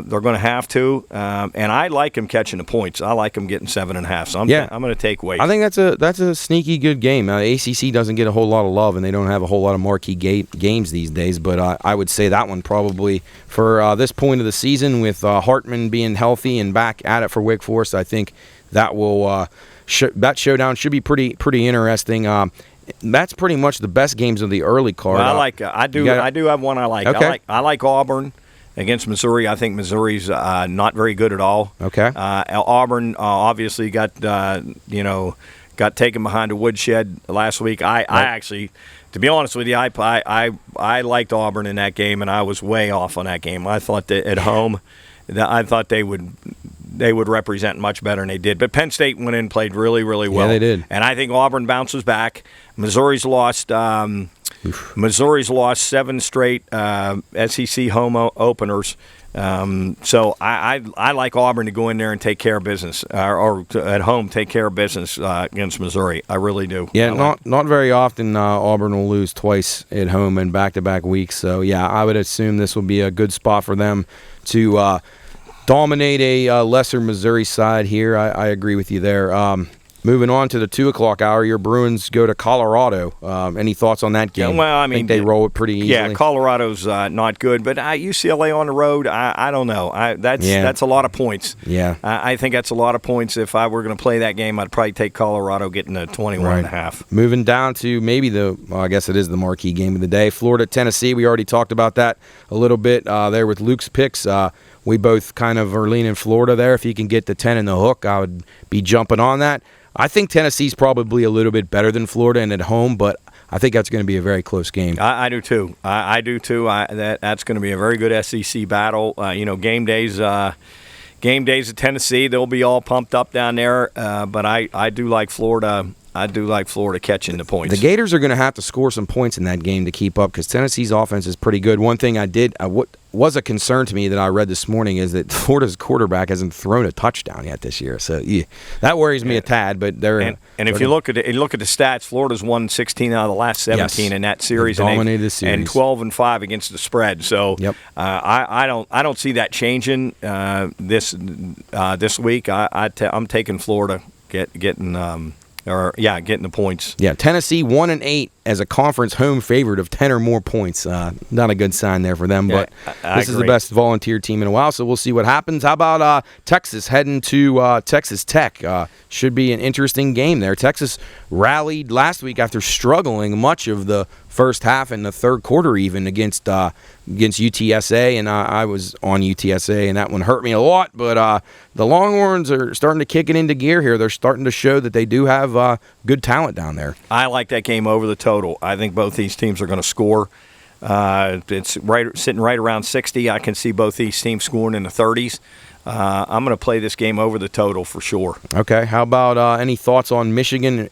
They're going to have to, and I like them catching the points. I like them getting 7.5. So I'm going to take Wake. I think that's a sneaky good game. ACC doesn't get a whole lot of love, and they don't have a whole lot of marquee games these days. But I would say that one probably for this point of the season, with Hartman being healthy and back at it for Wake Forest, I think that will that showdown should be pretty interesting. That's pretty much the best games of the early card. Well, I do have one I like. Okay. I like Auburn against Missouri. I think Missouri's not very good at all. Okay. Auburn obviously got taken behind a woodshed last week. I actually, to be honest with you, I liked Auburn in that game, and I was way off on that game. I thought that at home, I thought they would represent much better than they did. But Penn State went in and played really, really well. Yeah, they did. And I think Auburn bounces back. Missouri's lost 7 straight SEC home openers. So I like Auburn to go in there and take care of business, or at home take care of business against Missouri. I really do. Yeah, not very often Auburn will lose twice at home in back-to-back weeks. So, yeah, I would assume this will be a good spot for them to dominate a lesser Missouri side here. I agree with you there. Moving on to the 2 o'clock hour, your Bruins go to Colorado. Any thoughts on that game? Yeah, well, I think they roll it pretty easily. Yeah, Colorado's not good, but UCLA on the road, I don't know. That's a lot of points. Yeah. I think that's a lot of points. If I were going to play that game, I'd probably take Colorado getting a 21.5. Moving down to maybe I guess it is the marquee game of the day, Florida, Tennessee. We already talked about that a little bit there with Luke's picks. We both kind of are leaning Florida there. If he can get the 10 in the hook, I would be jumping on that. I think Tennessee's probably a little bit better than Florida and at home, but I think that's going to be a very close game. I do too. I do too. That's going to be a very good SEC battle. Game days at Tennessee, they'll be all pumped up down there. But I do like Florida. I do like Florida catching the points. The Gators are going to have to score some points in that game to keep up because Tennessee's offense is pretty good. One thing what was a concern to me that I read this morning is that Florida's quarterback hasn't thrown a touchdown yet this year. So that worries me a tad. But if you look at the stats, Florida's won 16 out of the last 17 in that series, dominated the series, and 12-5 against the spread. So I don't see that changing this week. I'm taking Florida getting the points. Yeah, Tennessee 1-8 as a conference home favorite of 10 or more points. Not a good sign there for them, but this is the best volunteer team in a while, so we'll see what happens. How about Texas heading to Texas Tech? Should be an interesting game there. Texas rallied last week after struggling much of the first half and the third quarter even against UTSA, and I was on UTSA, and that one hurt me a lot, but the Longhorns are starting to kick it into gear here. They're starting to show that they do have good talent down there. I like that game over the total. I think both these teams are going to score. It's sitting right around 60. I can see both these teams scoring in the 30s. I'm going to play this game over the total for sure. Okay. How about any thoughts on Minnesota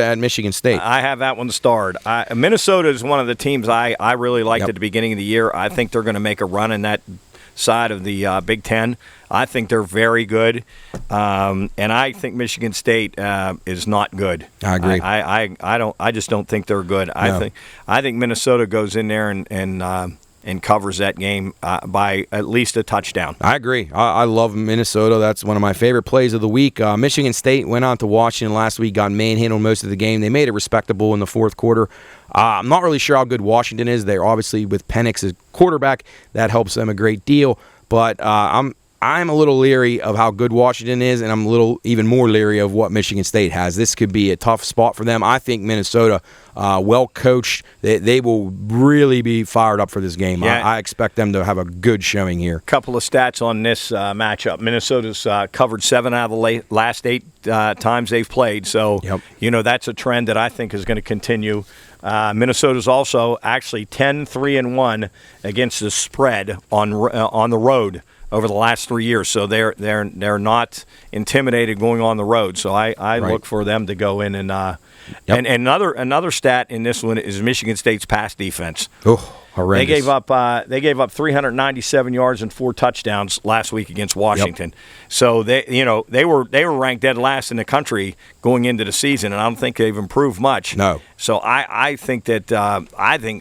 at Michigan State? I have that one starred. Minnesota is one of the teams I really liked at the beginning of the year. I think they're going to make a run in that side of the Big Ten. I think they're very good, and I think Michigan State is not good. I agree. I just don't think they're good. No. I think Minnesota goes in there and covers that game by at least a touchdown. I agree. I love Minnesota. That's one of my favorite plays of the week. Michigan State went on to Washington last week, got manhandled most of the game. They made it respectable in the fourth quarter. I'm not really sure how good Washington is. They're obviously with Penix as quarterback. That helps them a great deal. But I'm a little leery of how good Washington is, and I'm a little even more leery of what Michigan State has. This could be a tough spot for them. I think Minnesota, well coached, they will really be fired up for this game. Yeah. I expect them to have a good showing here. Couple of stats on this matchup. Minnesota's covered 7 out of the last 8 times they've played. So, that's a trend that I think is going to continue. Minnesota's also actually 10-3-1 against the spread on the road over the last 3 years, so they're not intimidated going on the road. So I look for them to go in and and another stat in this one is Michigan State's pass defense. Oh, horrendous. They gave up 397 yards and 4 touchdowns last week against Washington. So they were ranked dead last in the country going into the season, and I don't think they've improved much. No. So I think that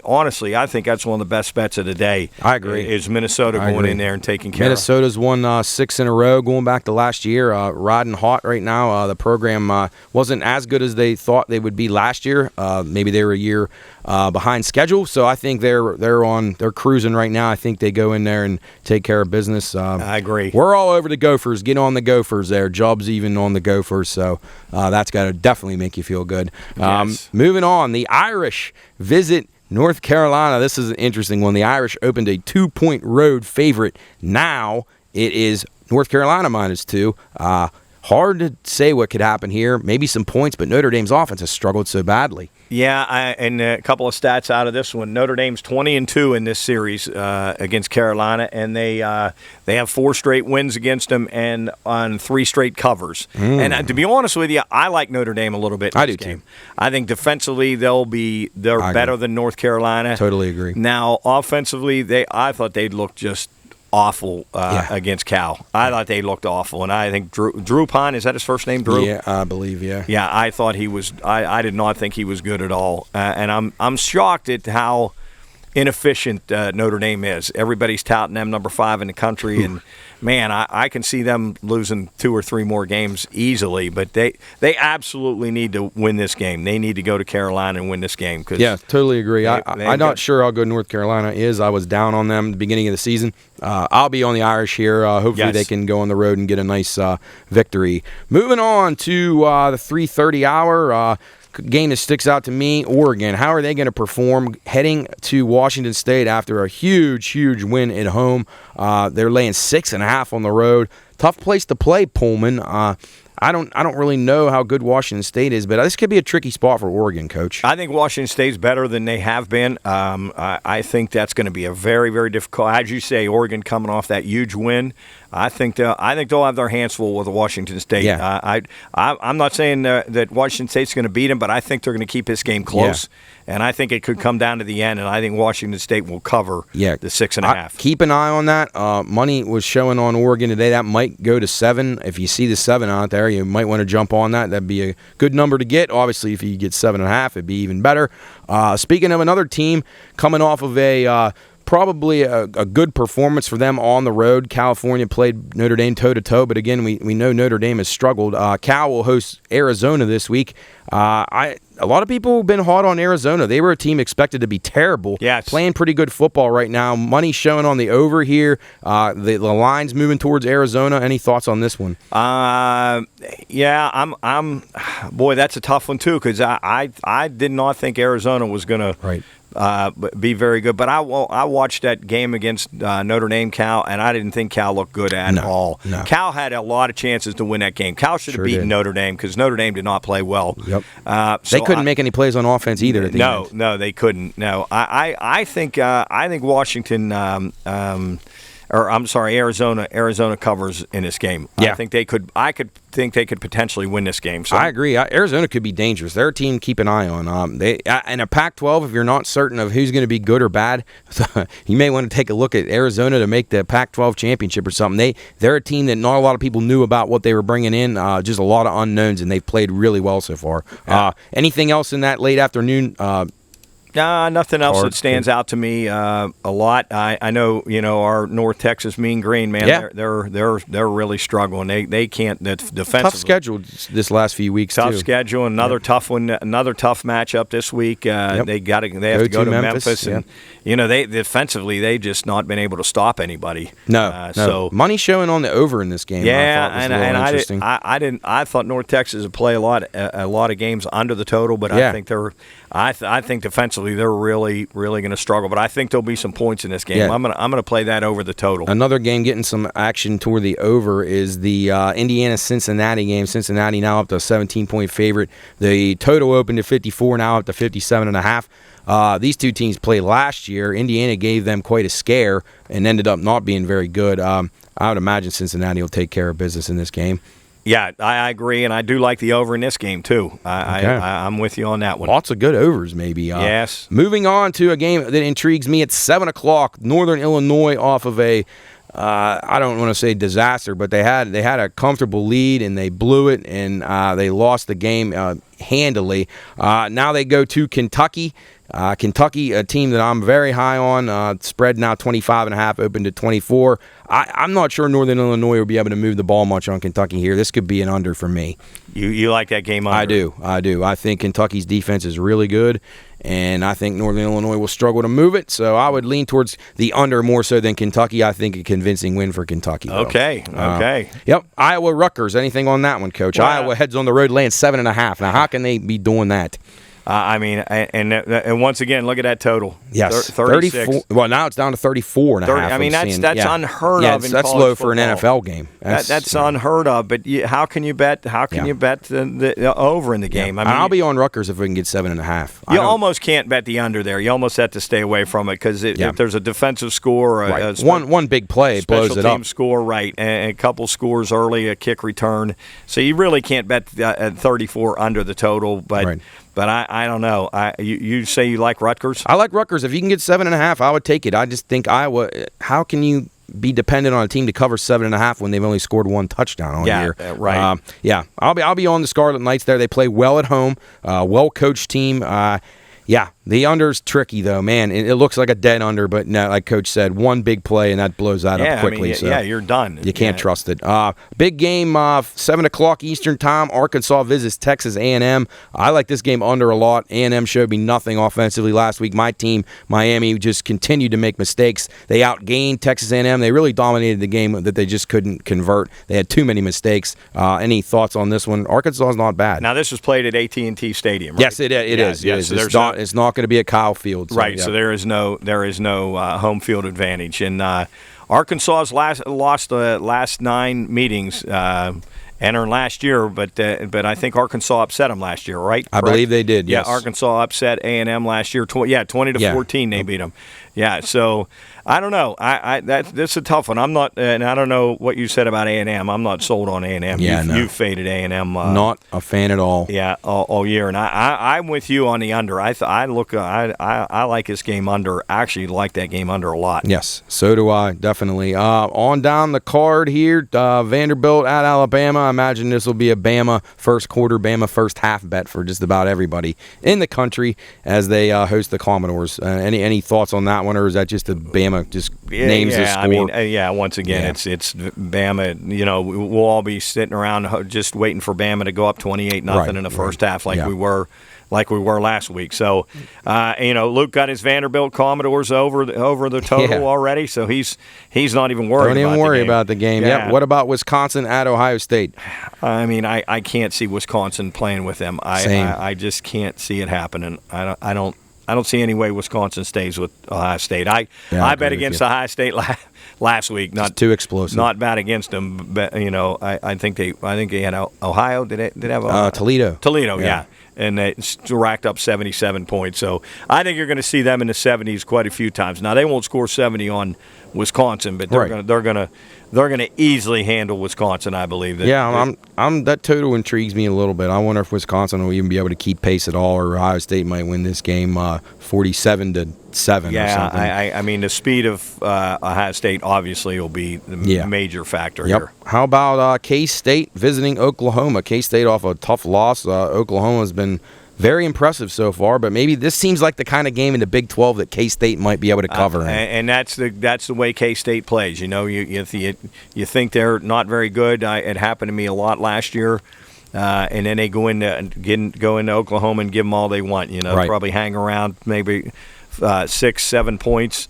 honestly I think that's one of the best bets of the day. I agree. Is Minnesota going in there and taking care Minnesota's won 6 in a row going back to last year. Riding hot right now. The program wasn't as good as they thought they would be last year. Maybe they were a year behind schedule. So I think they're cruising right now. I think they go in there and take care of business. I agree. We're all over the Gophers. Get on the Gophers there. Job's even on the Gophers. So that's got to definitely make you feel good. Yes. Moving on, the Irish visit North Carolina. This is an interesting one. The Irish opened a 2-point road favorite. Now it is North Carolina -2. Hard to say what could happen here. Maybe some points, but Notre Dame's offense has struggled so badly. Yeah, and a couple of stats out of this one. Notre Dame's 20-2 in this series against Carolina, and they have 4 straight wins against them and on 3 straight covers. And to be honest with you, I like Notre Dame a little bit in this game. Too. I think defensively they're better than North Carolina. Totally agree. Now offensively, I thought they'd look just awful against Cal. I thought they looked awful, and I think Drew Pine, is that his first name, Drew? Yeah, I believe, yeah. Yeah, I thought he was. I did not think he was good at all, and I'm shocked at how inefficient Notre Dame is. Everybody's touting them number 5 in the country, and man, I can see them losing 2 or 3 more games easily. But they absolutely need to win this game. They need to go to Carolina and win this game. Yeah, totally agree. I'm not sure how good North Carolina is. I was down on them at the beginning of the season. I'll be on the Irish here. Hopefully they can go on the road and get a nice victory. Moving on to the 3:30 hour. Game that sticks out to me, Oregon. How are they going to perform heading to Washington State after a huge win at home? They're laying 6.5 on the road. Tough place to play, Pullman. I don't really know how good Washington State is, but this could be a tricky spot for Oregon, Coach. I think Washington State's better than they have been. I think that's going to be a very, very difficult. As you say, Oregon coming off that huge win. I think they'll have their hands full with Washington State. Yeah. I'm not saying that Washington State's going to beat them, but I think they're going to keep this game close. Yeah. And I think it could come down to the end, and I think Washington State will cover the 6.5. Keep an eye on that. Money was showing on Oregon today. That might go to 7. If you see the 7 out there, you might want to jump on that. That'd be a good number to get. Obviously, if you get 7.5, it'd be even better. Speaking of another team coming off of probably a good performance for them on the road. California played Notre Dame toe-to-toe, but again, we know Notre Dame has struggled. Cal will host Arizona this week. A lot of people have been hot on Arizona. They were a team expected to be terrible. Yes. Playing pretty good football right now. Money showing on the over here. The line's moving towards Arizona. Any thoughts on this one? Yeah, I'm. Boy, that's a tough one too, because I did not think Arizona was going to be very good. But I watched that game against Notre Dame, Cal, and I didn't think Cal looked good at all. No. Cal had a lot of chances to win that game. Cal should have beaten Notre Dame because Notre Dame did not play well. Yep. They couldn't make any plays on offense either. At the end. No, they couldn't. No, I think Washington. Arizona covers in this game. Yeah. I could think they could potentially win this game. So I agree. Arizona could be dangerous. They're a team to keep an eye on. They in a Pac-12, if you're not certain of who's going to be good or bad, you may want to take a look at Arizona to make the Pac-12 championship or something. They're a team that not a lot of people knew about what they were bringing in. Just a lot of unknowns, and they've played really well so far. Yeah. Anything else in that late afternoon? Nothing else that stands out to me a lot. I know our North Texas Mean Green, man. Yeah. They're really struggling. They can't defensively. Tough schedule this last few weeks. Tough schedule. Another tough one. Another tough matchup this week. They have to go to Memphis, and they defensively they just not been able to stop anybody. No. So money showing on the over in this game. Yeah, I thought North Texas would play a lot of games under the total, but I think I think defensively they're really going to struggle. But I think there'll be some points in this game. Yeah. I'm gonna play that over the total. Another game getting some action toward the over is the Indiana-Cincinnati game. Cincinnati now up to a 17-point favorite. The total opened at 54, now up to 57.5. These two teams played last year. Indiana gave them quite a scare and ended up not being very good. I would imagine Cincinnati will take care of business in this game. Yeah, I agree, and I do like the over in this game, too. I'm with you on that one. Lots of good overs, maybe. Yes. Moving on to a game that intrigues me at 7 o'clock, Northern Illinois off of a, I don't want to say disaster, but they had a comfortable lead, and they blew it, and they lost the game handily. Now they go to Kentucky. Kentucky, a team that I'm very high on, spread now 25.5, open to 24. I'm not sure Northern Illinois will be able to move the ball much on Kentucky here. This could be an under for me. You like that game under? I do. I think Kentucky's defense is really good, and I think Northern Illinois will struggle to move it. So I would lean towards the under more so than Kentucky. I think a convincing win for Kentucky, though. Okay. Yep. Iowa Rutgers. Anything on that one, Coach? Well, Iowa heads on the road laying 7.5. Now, how can they be doing that? And once again, look at that total. Yes, 36. 34. Well, now it's down to 34.5. I mean, that's unheard of. In that's low for an NFL game. That's unheard of. But how can you bet? You bet the over in the game? I mean, I'll be on Rutgers if we can get 7.5. You almost can't bet the under there. You almost have to stay away from it because if there's a defensive score, one big play blows it up. Special team score, and a couple scores early, a kick return. So you really can't bet at 34 under the total. But I don't know. You say you like Rutgers? I like Rutgers. If you can get 7.5, I would take it. I just think Iowa. How can you be dependent on a team to cover 7.5 when they've only scored one touchdown all year? Right. I'll be on the Scarlet Knights there. They play well at home. Well coached team. The under's tricky, though, man. It looks like a dead under, but no, like Coach said, one big play, and that blows that up quickly. You're done. You can't trust it. Big game, 7 o'clock Eastern time. Arkansas visits Texas A&M. I like this game under a lot. A&M showed me nothing offensively last week. My team, Miami, just continued to make mistakes. They outgained Texas A&M. They really dominated the game that they just couldn't convert. They had too many mistakes. Any thoughts on this one? Arkansas is not bad. Now, this was played at AT&T Stadium, right? Yes, it is. Yes, It's not going to be at Kyle Field. So, right, so there is no home field advantage. And Arkansas's lost the last 9 meetings entering last year, but I think Arkansas upset them last year, right? I believe they did, yes. Yeah, Arkansas upset A&M last year. 20-14 they beat them. Yeah, so I don't know. That's a tough one. I'm not, and I don't know what you said about A&M. I'm not sold on A&M. Yeah, you faded A&M. Not a fan at all. Yeah, all year. And I'm with you on the under. I like this game under. Actually, like that game under a lot. Yes, so do I, definitely. On down the card here, Vanderbilt at Alabama. I imagine this will be a Bama first quarter, Bama first half bet for just about everybody in the country as they host the Commodores. Any thoughts on that one, or is that just a Bama just names the score? I mean, once again, it's Bama. You know, we'll all be sitting around just waiting for Bama to go up 28-0 in the first half, like we were last week. So, Luke got his Vanderbilt Commodores over the total already, so he's not even worried. Don't even worry about the game. Yeah. What about Wisconsin at Ohio State? I mean, I can't see Wisconsin playing with them. I just can't see it happening. I don't see any way Wisconsin stays with Ohio State. I bet against Ohio State last week. Not too explosive. Not bad against them. But I think they had Ohio. Did they have Toledo? Toledo, yeah. And they racked up 77 points. So I think you're going to see them in the 70s quite a few times. Now they won't score 70 on Wisconsin, but they're going to easily handle Wisconsin. I believe. That total intrigues me a little bit. I wonder if Wisconsin will even be able to keep pace at all, or Ohio State might win this game 47-7 or something. I mean the speed of Ohio State obviously will be the major factor here. How about K-State visiting Oklahoma? K-State off a tough loss. Oklahoma's been very impressive so far, but maybe this seems like the kind of game in the Big 12 that K-State might be able to cover. And that's the way K-State plays. You know, you think they're not very good. It happened to me a lot last year. And then they go into Oklahoma and give them all they want. You know, probably hang around maybe 6-7 points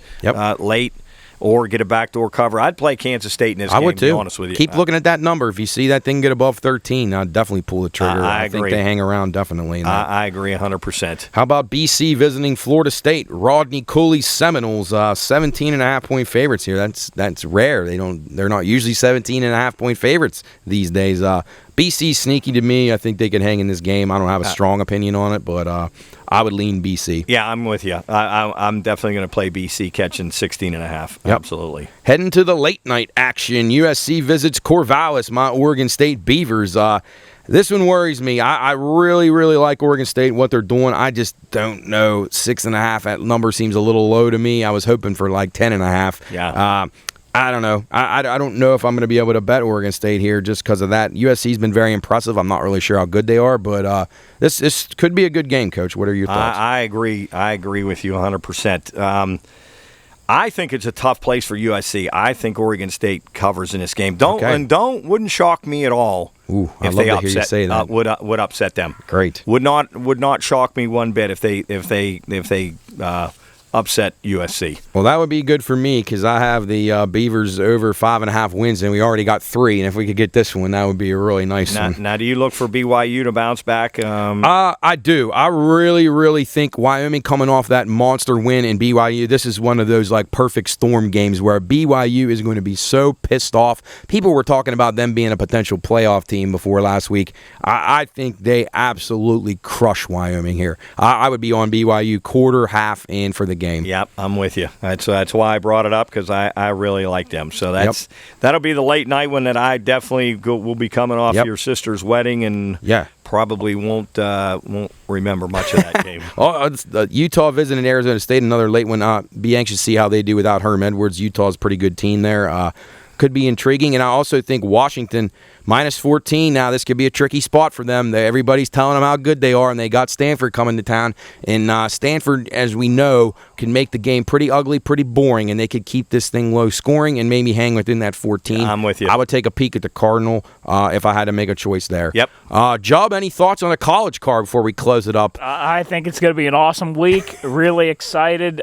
late, or get a backdoor cover. I'd play Kansas State in this game. I would too. To be honest with you, keep looking at that number. If you see that thing get above 13, I'd definitely pull the trigger. I think they hang around definitely. I agree 100%. How about BC visiting Florida State? Rodney Cooley's Seminoles, 17.5-point favorites here. That's rare. They're not usually 17.5-point favorites these days. BC's sneaky to me. I think they could hang in this game. I don't have a strong opinion on it, but I would lean BC. Yeah, I'm with you. I'm definitely going to play BC catching 16.5. Yep. Absolutely. Heading to the late night action, USC visits Corvallis, my Oregon State Beavers. This one worries me. I really, really like Oregon State, what they're doing. I just don't know. 6.5, that number seems a little low to me. I was hoping for like 10.5. Yeah. I don't know. I don't know if I'm going to be able to bet Oregon State here just because of that. USC's been very impressive. I'm not really sure how good they are, but this could be a good game, Coach. What are your thoughts? I agree. I agree with you 100%. I think it's a tough place for USC. I think Oregon State covers in this game. Wouldn't shock me at all. Ooh, I'd love to hear you say that. Would upset them. Great. Would not shock me one bit if they upset USC. Well, that would be good for me because I have the Beavers over 5.5 wins, and we already got 3. And if we could get this one, that would be a really nice one. Now, do you look for BYU to bounce back? I do. I really, really think Wyoming coming off that monster win in BYU, this is one of those like perfect storm games where BYU is going to be so pissed off. People were talking about them being a potential playoff team before last week. I think they absolutely crush Wyoming here. I would be on BYU quarter, half, and for the game. Yep, I'm with you. That's why I brought it up because I really like them. So that'll be the late night one that I definitely will be coming off your sister's wedding and probably won't remember much of that game. Utah visiting Arizona State, another late one. Be anxious to see how they do without Herm Edwards. Utah's a pretty good team there. could be intriguing. And I also think Washington minus 14. Now, this could be a tricky spot for them. Everybody's telling them how good they are, and they got Stanford coming to town. And Stanford, as we know, can make the game pretty ugly, pretty boring, and they could keep this thing low scoring and maybe hang within that 14. I'm with you. I would take a peek at the Cardinal if I had to make a choice there. Yep. Jubb, any thoughts on the college card before we close it up? I think it's going to be an awesome week. Really excited.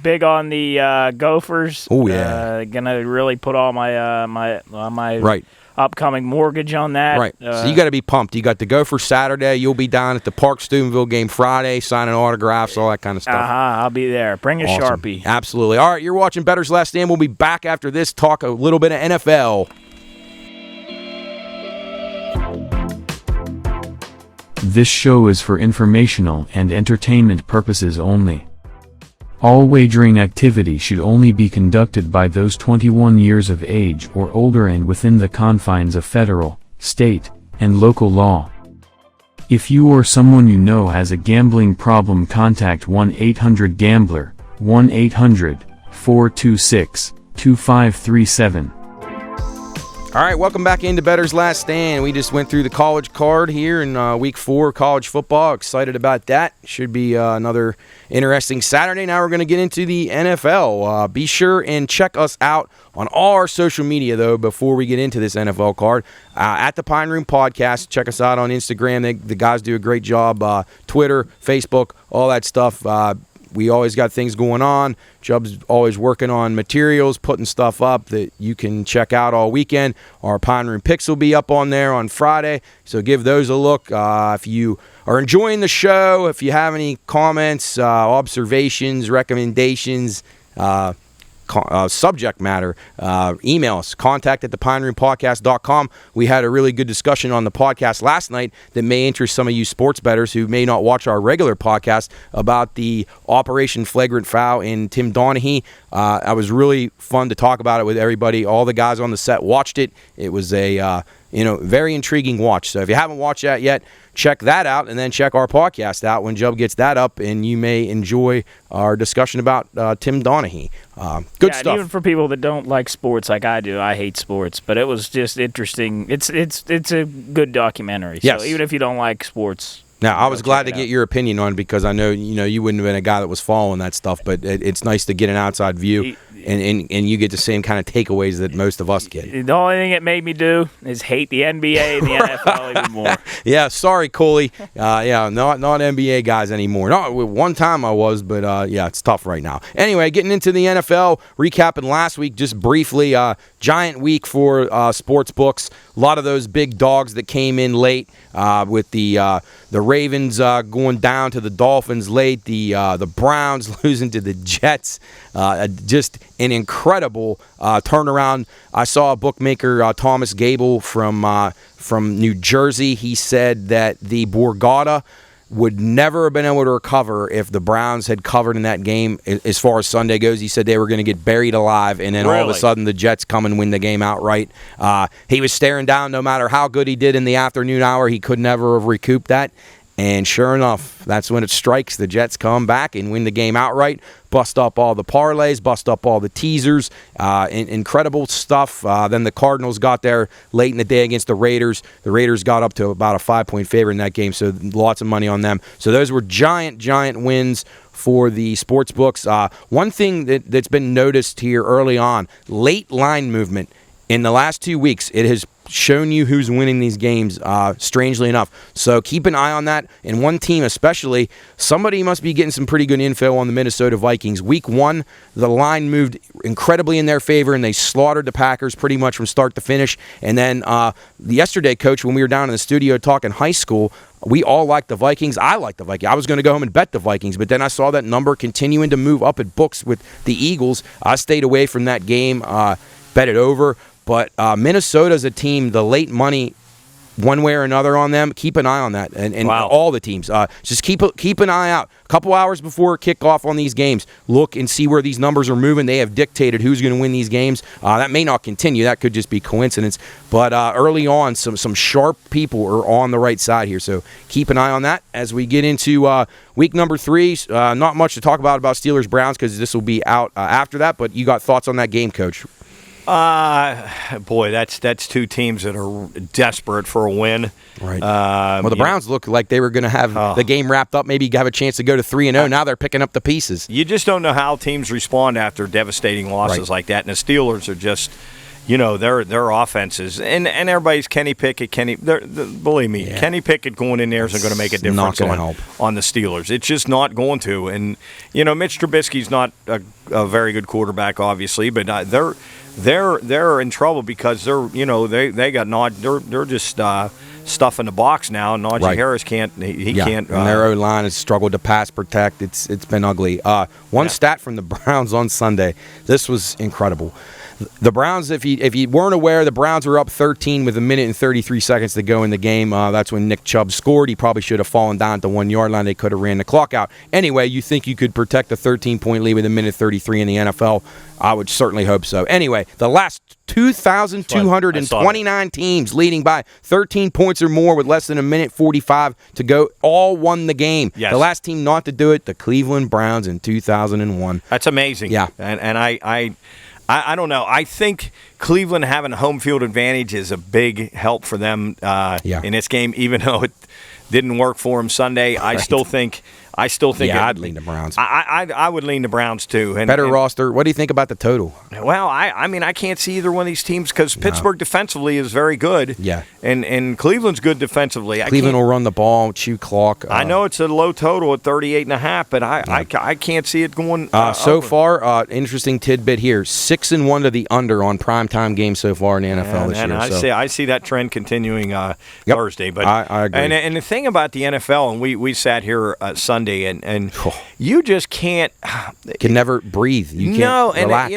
Big on the Gophers. Oh, yeah. Going to really put all my Right. upcoming mortgage on that. Right. So you got to be pumped. You got to go for Saturday. You'll be down at the Park Steubenville game Friday, signing autographs, all that kind of stuff. I'll be there. Bring a Awesome. Sharpie. Absolutely. All right, you're watching Bettor's Last Stand. We'll be back after this, talk a little bit of NFL. This show is for informational and entertainment purposes only. All wagering activity should only be conducted by those 21 years of age or older and within the confines of federal, state, and local law. If you or someone you know has a gambling problem, contact 1-800-GAMBLER, 1-800-426-2537. All right, welcome back into Bettor's Last Stand. We just went through the college card here in Week 4 college football. Excited about that. Should be another interesting Saturday. Now we're going to get into the NFL. Be sure and check us out on all our social media, though, before we get into this NFL card. At the Pine Room Podcast. Check us out on Instagram. The guys do a great job. Twitter, Facebook, all that stuff. We always got things going on. Chubb's always working on materials, putting stuff up that you can check out all weekend. Our Pine Room Picks will be up on there on Friday, so give those a look. If you are enjoying the show, if you have any comments, observations, recommendations, subject matter, email us, contact@thepineroompodcast.com. We had a really good discussion on the podcast last night that may interest some of you sports bettors who may not watch our regular podcast about the Operation Flagrant Foul in Tim Donaghy. It was really fun to talk about it with everybody. All the guys on the set watched it. It was a very intriguing watch. So if you haven't watched that yet, check that out, and then check our podcast out when Jubb gets that up, and you may enjoy our discussion about Tim Donaghy. Good stuff. Even for people that don't like sports like I do, I hate sports, but it was just interesting. It's a good documentary. Yes. So even if you don't like sports. Now, I was glad to get your opinion on it because I know you wouldn't have been a guy that was following that stuff, but it's nice to get an outside view, and you get the same kind of takeaways that most of us get. The only thing it made me do is hate the NBA and the NFL even more. Yeah, sorry, Coley. Not NBA guys anymore. Not one time I was, but it's tough right now. Anyway, getting into the NFL, recapping last week just briefly. Giant week for sports books. A lot of those big dogs that came in late with the Ravens going down to the Dolphins late, the Browns losing to the Jets. Just an incredible turnaround. I saw a bookmaker, Thomas Gable from New Jersey. He said that the Borgata would never have been able to recover if the Browns had covered in that game as far as Sunday goes. He said they were going to get buried alive, and then all of a sudden the Jets come and win the game outright. He was staring down no matter how good he did in the afternoon hour. He could never have recouped that. And sure enough, that's when it strikes. The Jets come back and win the game outright, bust up all the parlays, bust up all the teasers. Incredible stuff. Then the Cardinals got there late in the day against the Raiders. The Raiders got up to about a 5-point favorite in that game, so lots of money on them. So those were giant wins for the sports books. One thing that's been noticed here early on, late line movement. In the last 2 weeks, it has shown you who's winning these games, strangely enough. So keep an eye on that. And one team especially, somebody must be getting some pretty good info on the Minnesota Vikings. Week 1, the line moved incredibly in their favor, and they slaughtered the Packers pretty much from start to finish. And then yesterday, Coach, when we were down in the studio talking high school, we all liked the Vikings. I liked the Vikings. I was going to go home and bet the Vikings, but then I saw that number continuing to move up at books with the Eagles. I stayed away from that game, bet it over. But Minnesota's a team, the late money, one way or another on them. Keep an eye on that, and wow. All the teams. Just keep an eye out. A couple hours before kickoff on these games, look and see where these numbers are moving. They have dictated who's going to win these games. That may not continue. That could just be coincidence. But early on, some sharp people are on the right side here. So keep an eye on that as we get into week number 3. Not much to talk about Steelers-Browns because this will be out after that. But you got thoughts on that game, Coach? Boy, that's two teams that are desperate for a win. Right. Well, the Browns look like they were going to have the game wrapped up, maybe have a chance to go to 3-0. Now they're picking up the pieces. You just don't know how teams respond after devastating losses like that. And the Steelers are just, their offenses. And everybody's Kenny Pickett. Believe me, Kenny Pickett going in there isn't going to make a difference on the Steelers. It's just not going to. And, Mitch Trubisky's not a very good quarterback, obviously, but they're in trouble because they're just stuff in the box now. And Najee Harris can't. He can't. And their O-line has struggled to pass protect. It's been ugly. One stat from the Browns on Sunday. This was incredible. The Browns, if you weren't aware, the Browns were up 13 with 1 minute and 33 seconds to go in the game. That's when Nick Chubb scored. He probably should have fallen down at the 1 yard line. They could have ran the clock out. Anyway, you think you could protect a 13-point lead with 1 minute 33 in the NFL? I would certainly hope so. Anyway, the last 2,229 teams leading by 13 points or more with less than 1 minute 45 to go all won the game. Yes. The last team not to do it, the Cleveland Browns in 2001. That's amazing. Yeah. And I don't know. I think Cleveland having a home field advantage is a big help for them in this game, even though it didn't work for them Sunday. I still think. I'd lean the Browns. I would lean the Browns too. Better roster. What do you think about the total? Well, I can't see either one of these teams because Pittsburgh defensively is very good. Yeah. And Cleveland's good defensively. Cleveland will run the ball, chew clock. I know it's a low total at 38.5, but I can't see it going. So far, interesting tidbit here: 6-1 to the under on primetime games so far in the NFL this year. I see that trend continuing Thursday. But I agree. And the thing about the NFL, and we sat here Sunday, and you just can't. Can never breathe. You can't relax.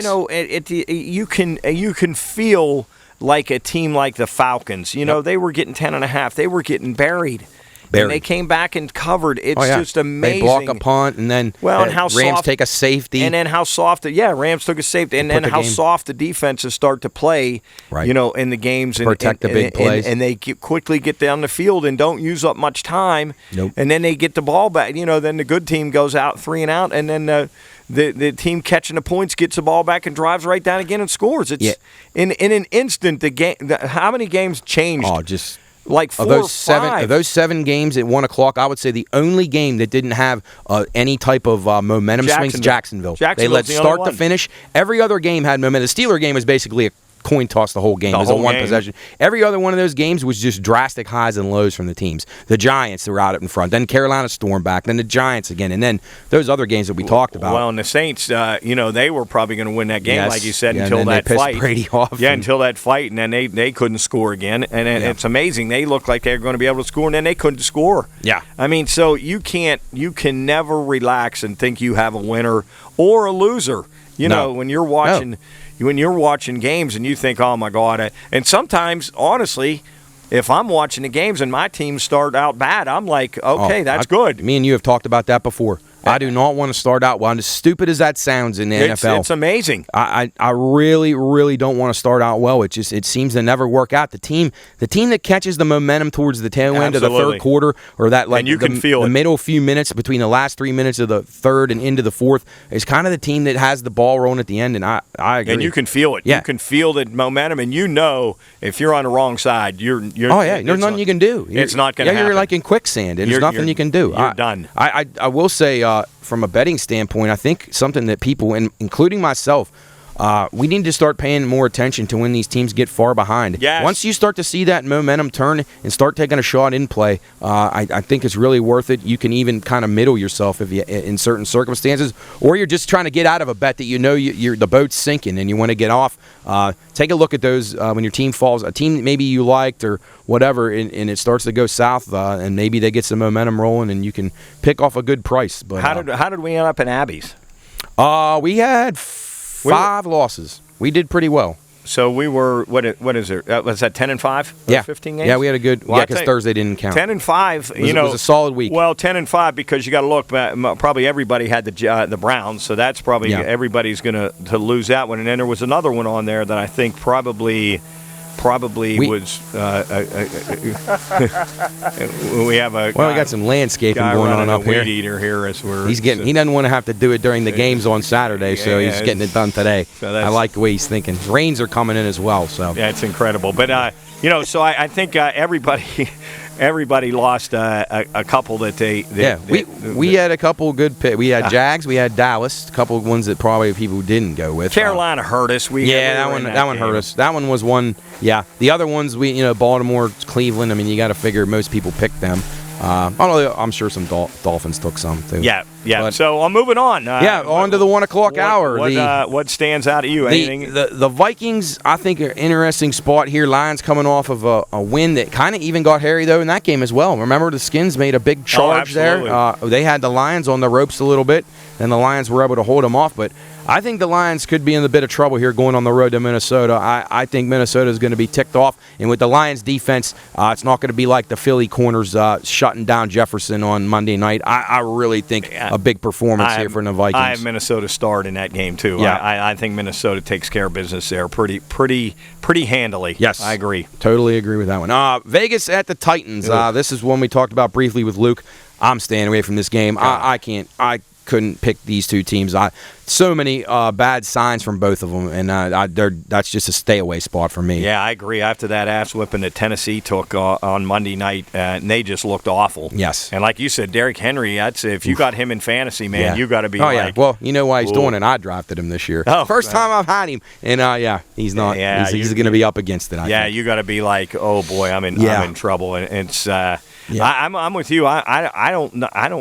You can feel like a team like the Falcons. They were getting 10.5. They were getting buried. And they came back and covered. It's just amazing. They block a punt, and then Rams take a safety. And then how soft Rams took a safety. And then how soft the defenses start to play, in the games. And protect the big plays. And they quickly get down the field and don't use up much time. Nope. And then they get the ball back. Then the good team goes out 3 and out, and then the team catching the points gets the ball back and drives right down again and scores. It's in an instant. The game. How many games changed? Oh, just like 4 or 5. Of those 7 games at 1 o'clock, I would say the only game that didn't have any type of momentum swings, Jacksonville. They led start to finish. Every other game had momentum. The Steeler game was basically a coin toss the whole game. It was a one possession. Every other one of those games was just drastic highs and lows from the teams. The Giants were out in front. Then Carolina stormed back. Then the Giants again. And then those other games that we talked about. Well, and the Saints, they were probably going to win that game, like you said, until that fight. Pissed Brady off. Yeah, until that fight. And then they couldn't score again. And it's amazing. They looked like they were going to be able to score, and then they couldn't score. Yeah. I mean, so you can never relax and think you have a winner or a loser. When you're watching. No. When you're watching games and you think, oh, my God. And sometimes, honestly, if I'm watching the games and my team start out bad, I'm like, okay, that's good. Me and you have talked about that before. I do not want to start out well. As stupid as that sounds in the NFL. It's amazing. I really, really don't want to start out well. It seems to never work out. The team that catches the momentum towards the tail end of the third quarter, or that and you can feel the it. Middle few minutes between the last 3 minutes of the third and into the fourth, is kind of the team that has the ball rolling at the end. And I agree. And you can feel it. Yeah. You can feel the momentum, and if you're on the wrong side, you're there's nothing you can do. It's not going to happen. You're like in quicksand, and there's nothing you can do. You're done. I will say, from a betting standpoint, I think something that people, including myself, we need to start paying more attention to when these teams get far behind. Yes. Once you start to see that momentum turn and start taking a shot in play, I think it's really worth it. You can even kind of middle yourself if you in certain circumstances, or you're just trying to get out of a bet that you're the boat's sinking and you want to get off. Take a look at those when your team falls, a team that maybe you liked or whatever, and it starts to go south, and maybe they get some momentum rolling, and you can pick off a good price. But how did we end up in Abby's? We had 5 losses. We did pretty well. So we were what is it? Was that 10-5? Yeah, 15 games. Yeah, we had a good. Because Thursday didn't count. 10-5. It was a solid week. Well, 10-5 because you got to look. Probably everybody had the Browns, so that's probably everybody's going to lose that one. And then there was another one on there that I think probably probably We was. We have a Well, we got some landscaping guy going running on up a here. weed eater here as we're. He doesn't want to have to do it during the games on Saturday, so he's getting it done today. So that's- I like the way he's thinking. Rains are coming in as well, so. Yeah, it's incredible. But so I think everybody lost a couple that they. We had a couple good picks. We had Jags, we had Dallas, a couple of ones that probably people didn't go with. Carolina hurt us. That one hurt us. That one was one. Yeah, the other ones Baltimore, Cleveland. I mean, you got to figure most people picked them. Although I'm sure some Dolphins took some too. Yeah. But, so I'm moving on. On to the 1 o'clock hour. What stands out at you? Anything? The Vikings, I think, are an interesting spot here. Lions coming off of a win that kind of even got hairy, though, in that game as well. Remember, the Skins made a big charge there. They had the Lions on the ropes a little bit, and the Lions were able to hold them off. But I think the Lions could be in a bit of trouble here going on the road to Minnesota. I think Minnesota is going to be ticked off. And with the Lions' defense, it's not going to be like the Philly corners shutting down Jefferson on Monday night. I really think a big performance here from the Vikings. I have Minnesota starred in that game, too. Yeah. I think Minnesota takes care of business there pretty handily. Yes. I agree. Totally agree with that one. Vegas at the Titans. This is one we talked about briefly with Luke. I'm staying away from this game. I couldn't pick these two teams. So many bad signs from both of them, and that's just a stay-away spot for me. Yeah, I agree. After that ass-whipping that Tennessee took on Monday night, and they just looked awful. Yes. And like you said, Derrick Henry, I'd say if you got him in fantasy, man, you got to be yeah. Well, you know why he's doing it. I drafted him this year. First time I've had him, and he's not. He's going to be be up against it, I think. You got to be like, oh, boy, I'm in trouble. And it's I'm with you. I don't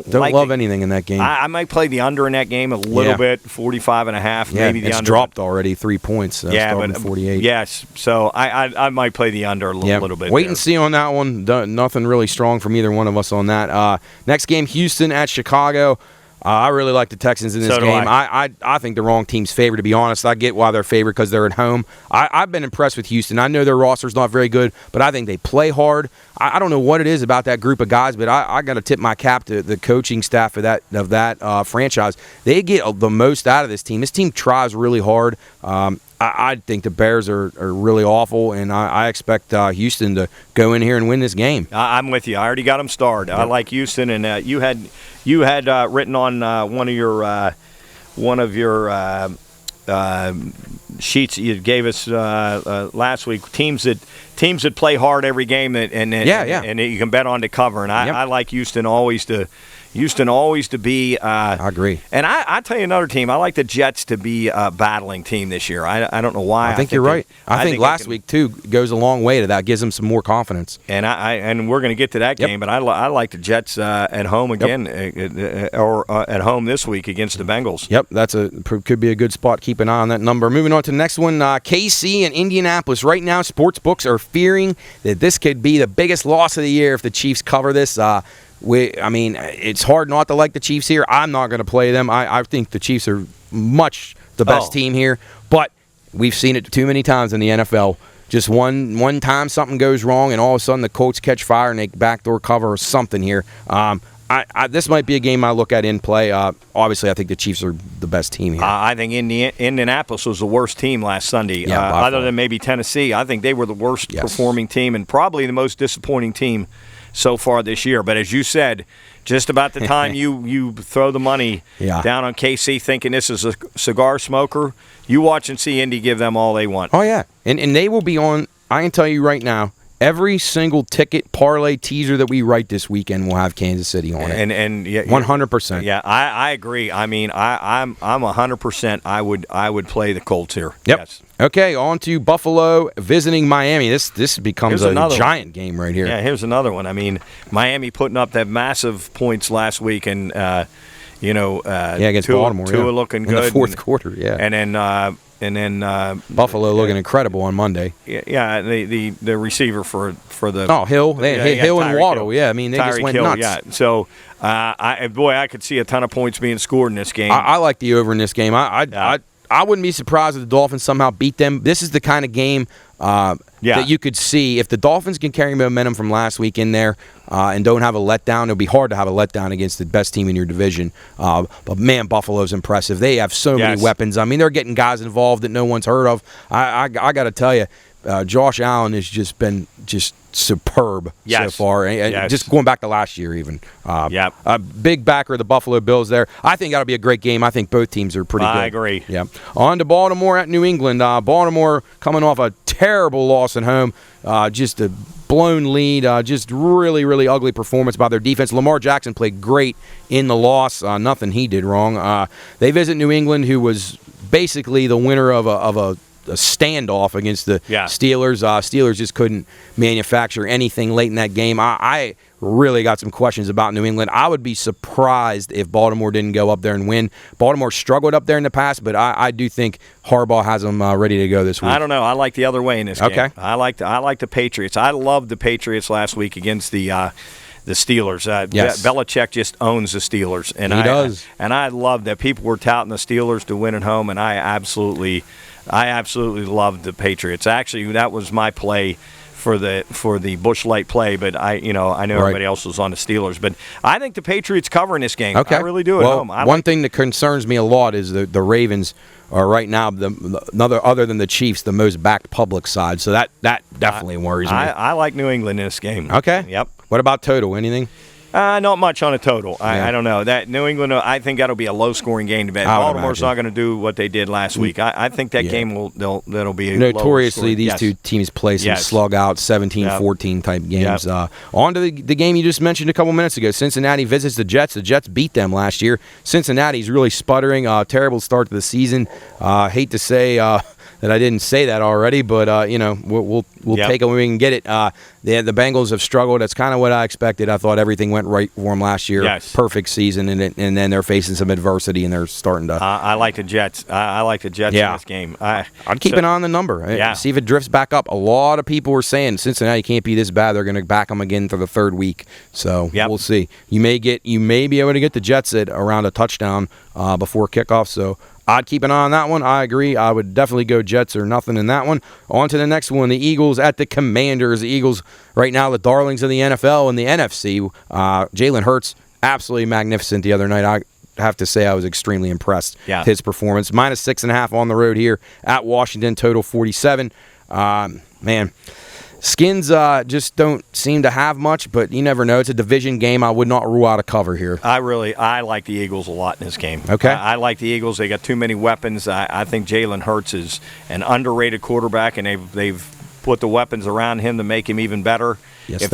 love anything in that game. I might play the under in that game a little bit, 45.5, maybe the it's under. dropped already 3 points. But 48. Yes, so I might play the under a little bit. Wait and see on that one. Nothing really strong from either one of us on that. Next game, Houston at Chicago. I really like the Texans in this game. I think the wrong team's favored, to be honest. I get why they're favored because they're at home. I've been impressed with Houston. I know their roster's not very good, but I think they play hard. I don't know what it is about that group of guys, but I got to tip my cap to the coaching staff of that franchise. They get the most out of this team. This team tries really hard. I think the Bears are really awful, and I expect Houston to go in here and win this game. I'm with you. I already got them starred. I like Houston, and you had written on one of your sheets you gave us last week teams that play hard every game and you can bet on to cover. And I like Houston always to be. I agree. And I tell you another team. I like the Jets to be a battling team this year. I don't know why. I think you're right. I think last week too goes a long way to that. Gives them some more confidence. And we're going to get to that game, but I like the Jets at home again, or at home this week against the Bengals. Yep, could be a good spot. Keep an eye on that number. Moving on to the next one, KC and Indianapolis. Right now, sports books are fearing that this could be the biggest loss of the year if the Chiefs cover this. It's hard not to like the Chiefs here. I'm not going to play them. I think the Chiefs are much the best team here, but we've seen it too many times in the NFL. Just one time something goes wrong, and all of a sudden the Colts catch fire and they backdoor cover or something here. This might be a game I look at in play. Obviously, I think the Chiefs are the best team here. I think Indianapolis was the worst team last Sunday, other than maybe Tennessee. I think they were the worst performing team and probably the most disappointing team so far this year. But as you said, just about the time you throw the money down on KC thinking this is a cigar smoker, you watch and see Indy give them all they want. Oh, yeah. And they will be on, I can tell you right now, every single ticket parlay teaser that we write this weekend will have Kansas City on it. And 100%. Yeah, I agree. I mean, I'm 100%. I would play the Colts here. Yep. Yes. Okay, on to Buffalo visiting Miami. This becomes a giant game right here. Yeah, here's another one. I mean, Miami putting up that massive points last week, and against Baltimore, Tua looking good in the fourth quarter. Yeah, and then Buffalo looking incredible on Monday. Yeah, the receiver for the Hill, Hill and Waddle. Yeah, I mean they just went nuts. Yeah, so I could see a ton of points being scored in this game. I like the over in this game. I wouldn't be surprised if the Dolphins somehow beat them. This is the kind of game that you could see. If the Dolphins can carry momentum from last week in there and don't have a letdown, it'll be hard to have a letdown against the best team in your division. But, man, Buffalo's impressive. They have so many weapons. I mean, they're getting guys involved that no one's heard of. I got to tell you, Josh Allen has just been superb so far. And just going back to last year even. A big backer of the Buffalo Bills there. I think that'll be a great game. I think both teams are pretty good. I agree. Yeah. On to Baltimore at New England. Baltimore coming off a terrible loss at home. Just a blown lead. Just really, really ugly performance by their defense. Lamar Jackson played great in the loss. Nothing he did wrong. They visit New England, who was basically the winner of a standoff against the Steelers. Steelers just couldn't manufacture anything late in that game. I really got some questions about New England. I would be surprised if Baltimore didn't go up there and win. Baltimore struggled up there in the past, but I do think Harbaugh has them ready to go this week. I don't know. I like the other way in this game. Okay. I like the Patriots. I loved the Patriots last week against the Steelers. Belichick just owns the Steelers, and he does. And I love that people were touting the Steelers to win at home, and I absolutely loved the Patriots. Actually, that was my play for the Busch Light play, but I know everybody else was on the Steelers, but I think the Patriots cover in this game. Okay. I really do at home. One thing that concerns me a lot is the Ravens are right now other than the Chiefs, the most backed public side. So that definitely worries me. I like New England in this game. Okay. Yep. What about total? Anything? Not much on a total. I don't know. That New England, I think that'll be a low-scoring game to bet. Baltimore's not going to do what they did last week. I think that game that'll be notoriously these two teams play some slug out 17-14 type games. On to the game you just mentioned a couple minutes ago. Cincinnati visits the Jets. The Jets beat them last year. Cincinnati's really sputtering. Terrible start to the season. Hate to say that I didn't say that already, but we'll take it when we can get it. The Bengals have struggled. That's kind of what I expected. I thought everything went right for them last year. Yes. Perfect season, and then they're facing some adversity, and they're starting to. I like the Jets. I like the Jets in this game. I'd keep an eye on the number. See if it drifts back up. A lot of people were saying Cincinnati can't be this bad. They're going to back them again for the third week. So we'll see. You may be able to get the Jets at around a touchdown before kickoff. So I'd keep an eye on that one. I agree. I would definitely go Jets or nothing in that one. On to the next one. The Eagles at the Commanders. The Eagles right now the darlings of the NFL and the NFC. Jalen Hurts, absolutely magnificent the other night. I have to say I was extremely impressed with his performance. -6.5 on the road here at Washington. Total 47. Man. Skins just don't seem to have much, but you never know. It's a division game. I would not rule out a cover here. I like the Eagles a lot in this game. Okay. I like the Eagles. They got too many weapons. I think Jalen Hurts is an underrated quarterback, and they've put the weapons around him to make him even better. Yes, if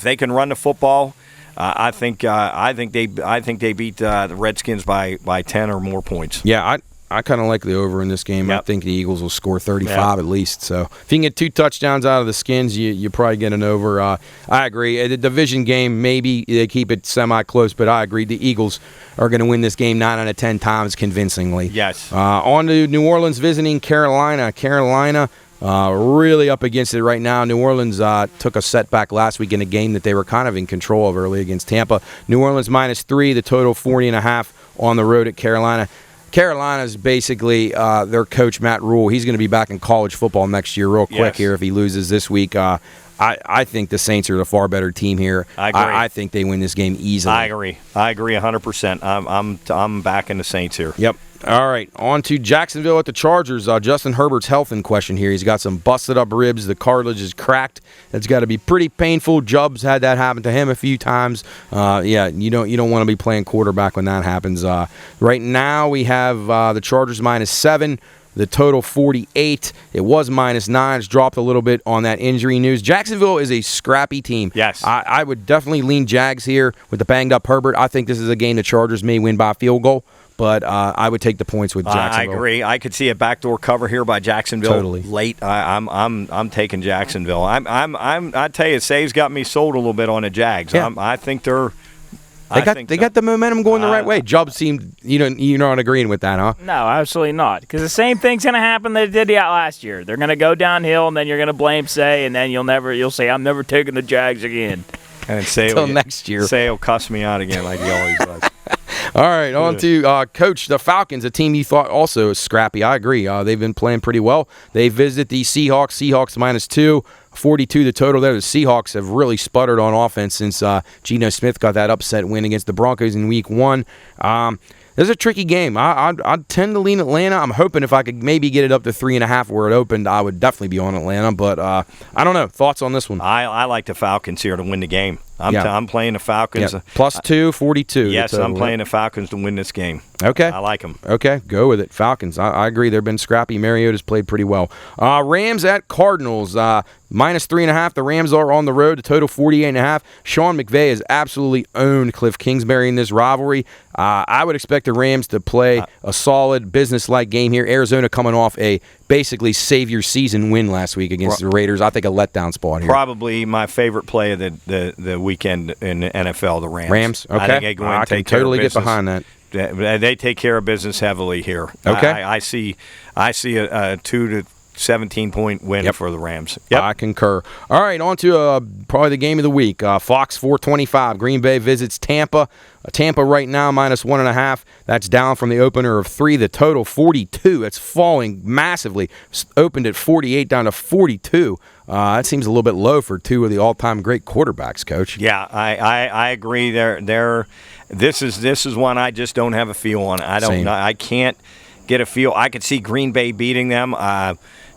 they can run the football, I think they beat the Redskins by 10 or more points. Yeah, I kind of like the over in this game. I think the Eagles will score 35 at least. So if you can get 2 touchdowns out of the Skins, you probably get an over. I agree. The division game, maybe they keep it semi-close, but I agree. The Eagles are going to win this game 9 out of 10 times convincingly. Yes. On to New Orleans visiting Carolina. Carolina really up against it right now. New Orleans took a setback last week in a game that they were kind of in control of early against Tampa. New Orleans -3, the total 40.5 on the road at Carolina. Carolina's basically their coach, Matt Rule. He's going to be back in college football next year real quick here if he loses this week. I think the Saints are the far better team here. I agree. I think they win this game easily. I agree 100%. I'm backing the Saints here. Yep. All right, on to Jacksonville at the Chargers. Justin Herbert's health in question here. He's got some busted up ribs. The cartilage is cracked. That's got to be pretty painful. Jubbs had that happen to him a few times. You don't want to be playing quarterback when that happens. Right now we have the Chargers -7. The total 48. It was -9. It's dropped a little bit on that injury news. Jacksonville is a scrappy team. Yes. I would definitely lean Jags here with the banged up Herbert. I think this is a game the Chargers may win by a field goal. But I would take the points with Jacksonville. I agree. I could see a backdoor cover here by Jacksonville late. I'm taking Jacksonville. I tell you, Say's got me sold a little bit on the Jags. Yeah. I think they're. They got the momentum going the right way. Jubb seemed you're not agreeing with that, huh? No, absolutely not. Because the same thing's going to happen that did last year. They're going to go downhill, and then you're going to blame Say, and then you'll say I'm never taking the Jags again. And Say until next year. Say will cuss me out again like he always does. All right, on to Coach, the Falcons, a team you thought also is scrappy. I agree. They've been playing pretty well. They visit the Seahawks. Seahawks -2, 42 the total there. The Seahawks have really sputtered on offense since Geno Smith got that upset win against the Broncos in Week 1. This is a tricky game. I tend to lean Atlanta. I'm hoping if I could maybe get it up to 3.5 where it opened, I would definitely be on Atlanta. But I don't know. Thoughts on this one? I like the Falcons here to win the game. I'm playing the Falcons. Yeah. Plus 242. Yes, I'm playing the Falcons to win this game. Okay. I like them. Okay, go with it. Falcons. I agree. They've been scrappy. Mariota's played pretty well. Rams at Cardinals. Minus 3.5. The Rams are on the road. The total 48.5. Sean McVay has absolutely owned Cliff Kingsbury in this rivalry. I would expect the Rams to play a solid, business-like game here. Arizona coming off a basically save-your season win last week against the Raiders. I think a letdown spot here. Probably my favorite play of the weekend in the NFL, the Rams. Rams? Okay. I think they go in and take care of totally business. get behind that. They take care of business heavily here. Okay. I see a 2 to 17-point win for the Rams. Yep. I concur. All right, on to probably the game of the week. Fox 425. Green Bay visits Tampa. Tampa right now minus 1.5. That's down from the opener of 3. The total 42. It's falling massively. Opened at 48 down to 42. That seems a little bit low for two of the all-time great quarterbacks, Coach. Yeah, I agree. This is one I just don't have a feel on. I can't get a feel. I could see Green Bay beating them.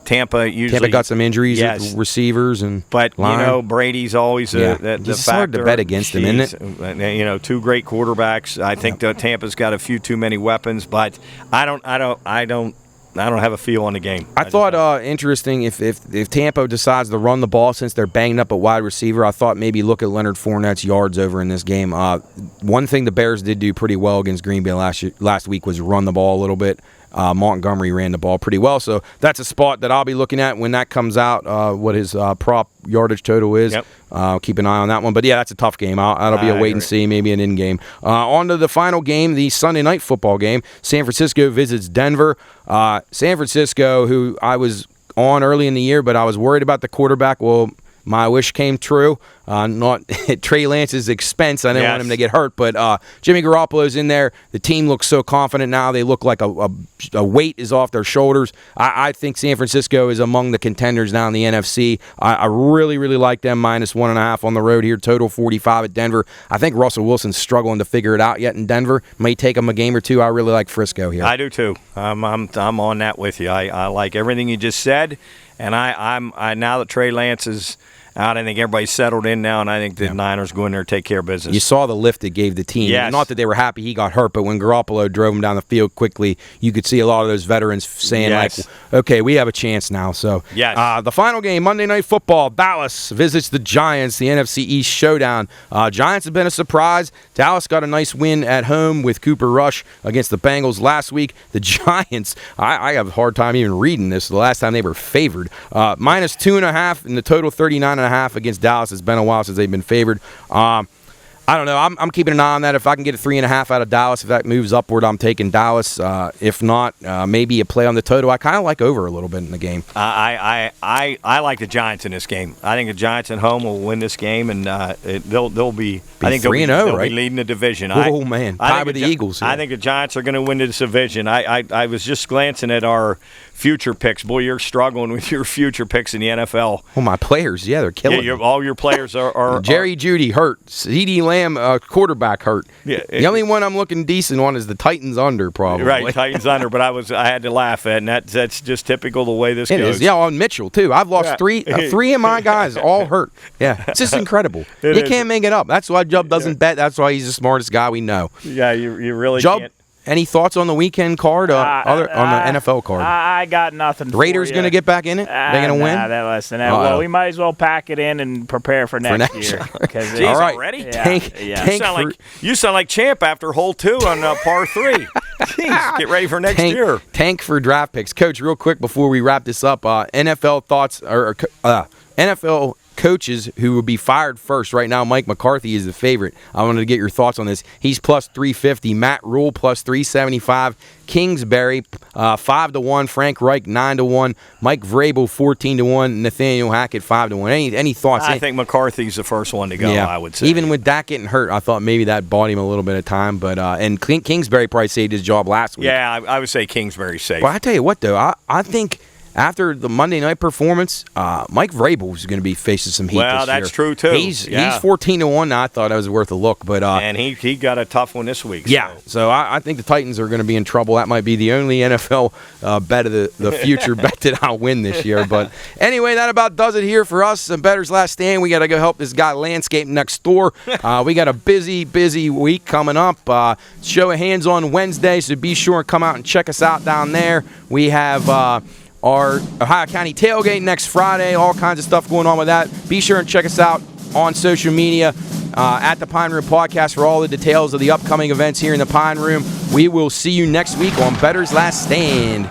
Tampa got some injuries at receivers but line. Brady's always the it's factor. hard to bet against him, isn't it? Two great quarterbacks. I think Tampa's got a few too many weapons, but I don't have a feel on the game. I thought interesting if Tampa decides to run the ball since they're banged up at wide receiver. I thought maybe look at Leonard Fournette's yards over in this game. One thing the Bears did do pretty well against Green Bay last week was run the ball a little bit. Montgomery ran the ball pretty well, so that's a spot that I'll be looking at when that comes out, what his prop yardage total is. Yep. Keep an eye on that one. But, yeah, that's a tough game. That'll be a wait and see, maybe an in-game. On to the final game, the Sunday night football game. San Francisco visits Denver. San Francisco, who I was on early in the year, but I was worried about the quarterback. Well, my wish came true. Not at Trey Lance's expense. I didn't want him to get hurt, but Jimmy Garoppolo's in there. The team looks so confident now. They look like a weight is off their shoulders. I think San Francisco is among the contenders now in the NFC. I really, really like them minus 1.5 on the road here. Total 45 at Denver. I think Russell Wilson's struggling to figure it out yet in Denver. May take him a game or two. I really like Frisco here. I do too. I'm on that with you. I like everything you just said, and I now that Trey Lance is out, I think everybody's settled in now, and I think the Niners go in there and take care of business. You saw the lift it gave the team. Yes. Not that they were happy he got hurt, but when Garoppolo drove him down the field quickly, you could see a lot of those veterans saying, okay, we have a chance now. So the final game, Monday Night Football, Dallas visits the Giants, the NFC East showdown. Giants have been a surprise. Dallas got a nice win at home with Cooper Rush against the Bengals last week. The Giants, I have a hard time even reading this. The last time they were favored. Minus 2.5 in the total 39.5 against Dallas. It's been a while since they've been favored. I don't know. I'm keeping an eye on that. If I can get a 3.5 out of Dallas, if that moves upward, I'm taking Dallas. If not, maybe a play on the total. I kind of like over a little bit in the game. I like the Giants in this game. I think the Giants at home will win this game, and they'll be. I think 3-0, they'll right? be leading the division. Oh man, tied with the Eagles. I think the Giants are going to win this division. I was just glancing at our future picks. Boy, you're struggling with your future picks in the NFL. Well, my players, they're killing me. All your players are Jerry Jeudy hurt. CeeDee Lamb, quarterback hurt. Yeah, the only one I'm looking decent on is the Titans under, probably. Right, Titans under. But I had to laugh at, and that's just typical the way this goes. It is. Yeah, on Mitchell too. I've lost three of my guys all hurt. Yeah, it's just incredible. You can't make it up. That's why Jubb doesn't bet. That's why he's the smartest guy we know. Yeah, you really Jubb, can't. Any thoughts on the weekend card, on the NFL card? I got nothing. The Raiders going to get back in it? They're going to win? Listen, well, we might as well pack it in and prepare for next year. Jeez, all right. Already? Yeah. You sound like Champ after hole 2 on par 3. Jeez, get ready for next year. Tank for draft picks. Coach, real quick before we wrap this up, NFL thoughts or NFL coaches who will be fired first. Right now, Mike McCarthy is the favorite. I wanted to get your thoughts on this. He's plus 350. Matt Rule plus 375. Kingsbury 5-1. Frank Reich 9-1. Mike Vrabel 14-1. Nathaniel Hackett 5-1. Any thoughts? I think McCarthy's the first one to go. Yeah. I would say. Even with Dak getting hurt, I thought maybe that bought him a little bit of time. But and Kingsbury probably saved his job last week. Yeah, I would say Kingsbury's safe. Well, I tell you what though, I think after the Monday night performance, Mike Vrabel is going to be facing some heat this year. Well, that's true, too. He's 14-1. I thought it was worth a look. But and he got a tough one this week. Yeah, so I think the Titans are going to be in trouble. That might be the only NFL bet of the future bet that I'll win this year. But anyway, that about does it here for us. Bettor's Last Stand. We got to go help this guy landscape next door. We got a busy week coming up. Show of hands on Wednesday, so be sure and come out and check us out down there. We have our Ohio County tailgate next Friday. All kinds of stuff going on with that. Be sure and check us out on social media at the Pine Room Podcast for all the details of the upcoming events here in the Pine Room. We will see you next week on Bettor's Last Stand.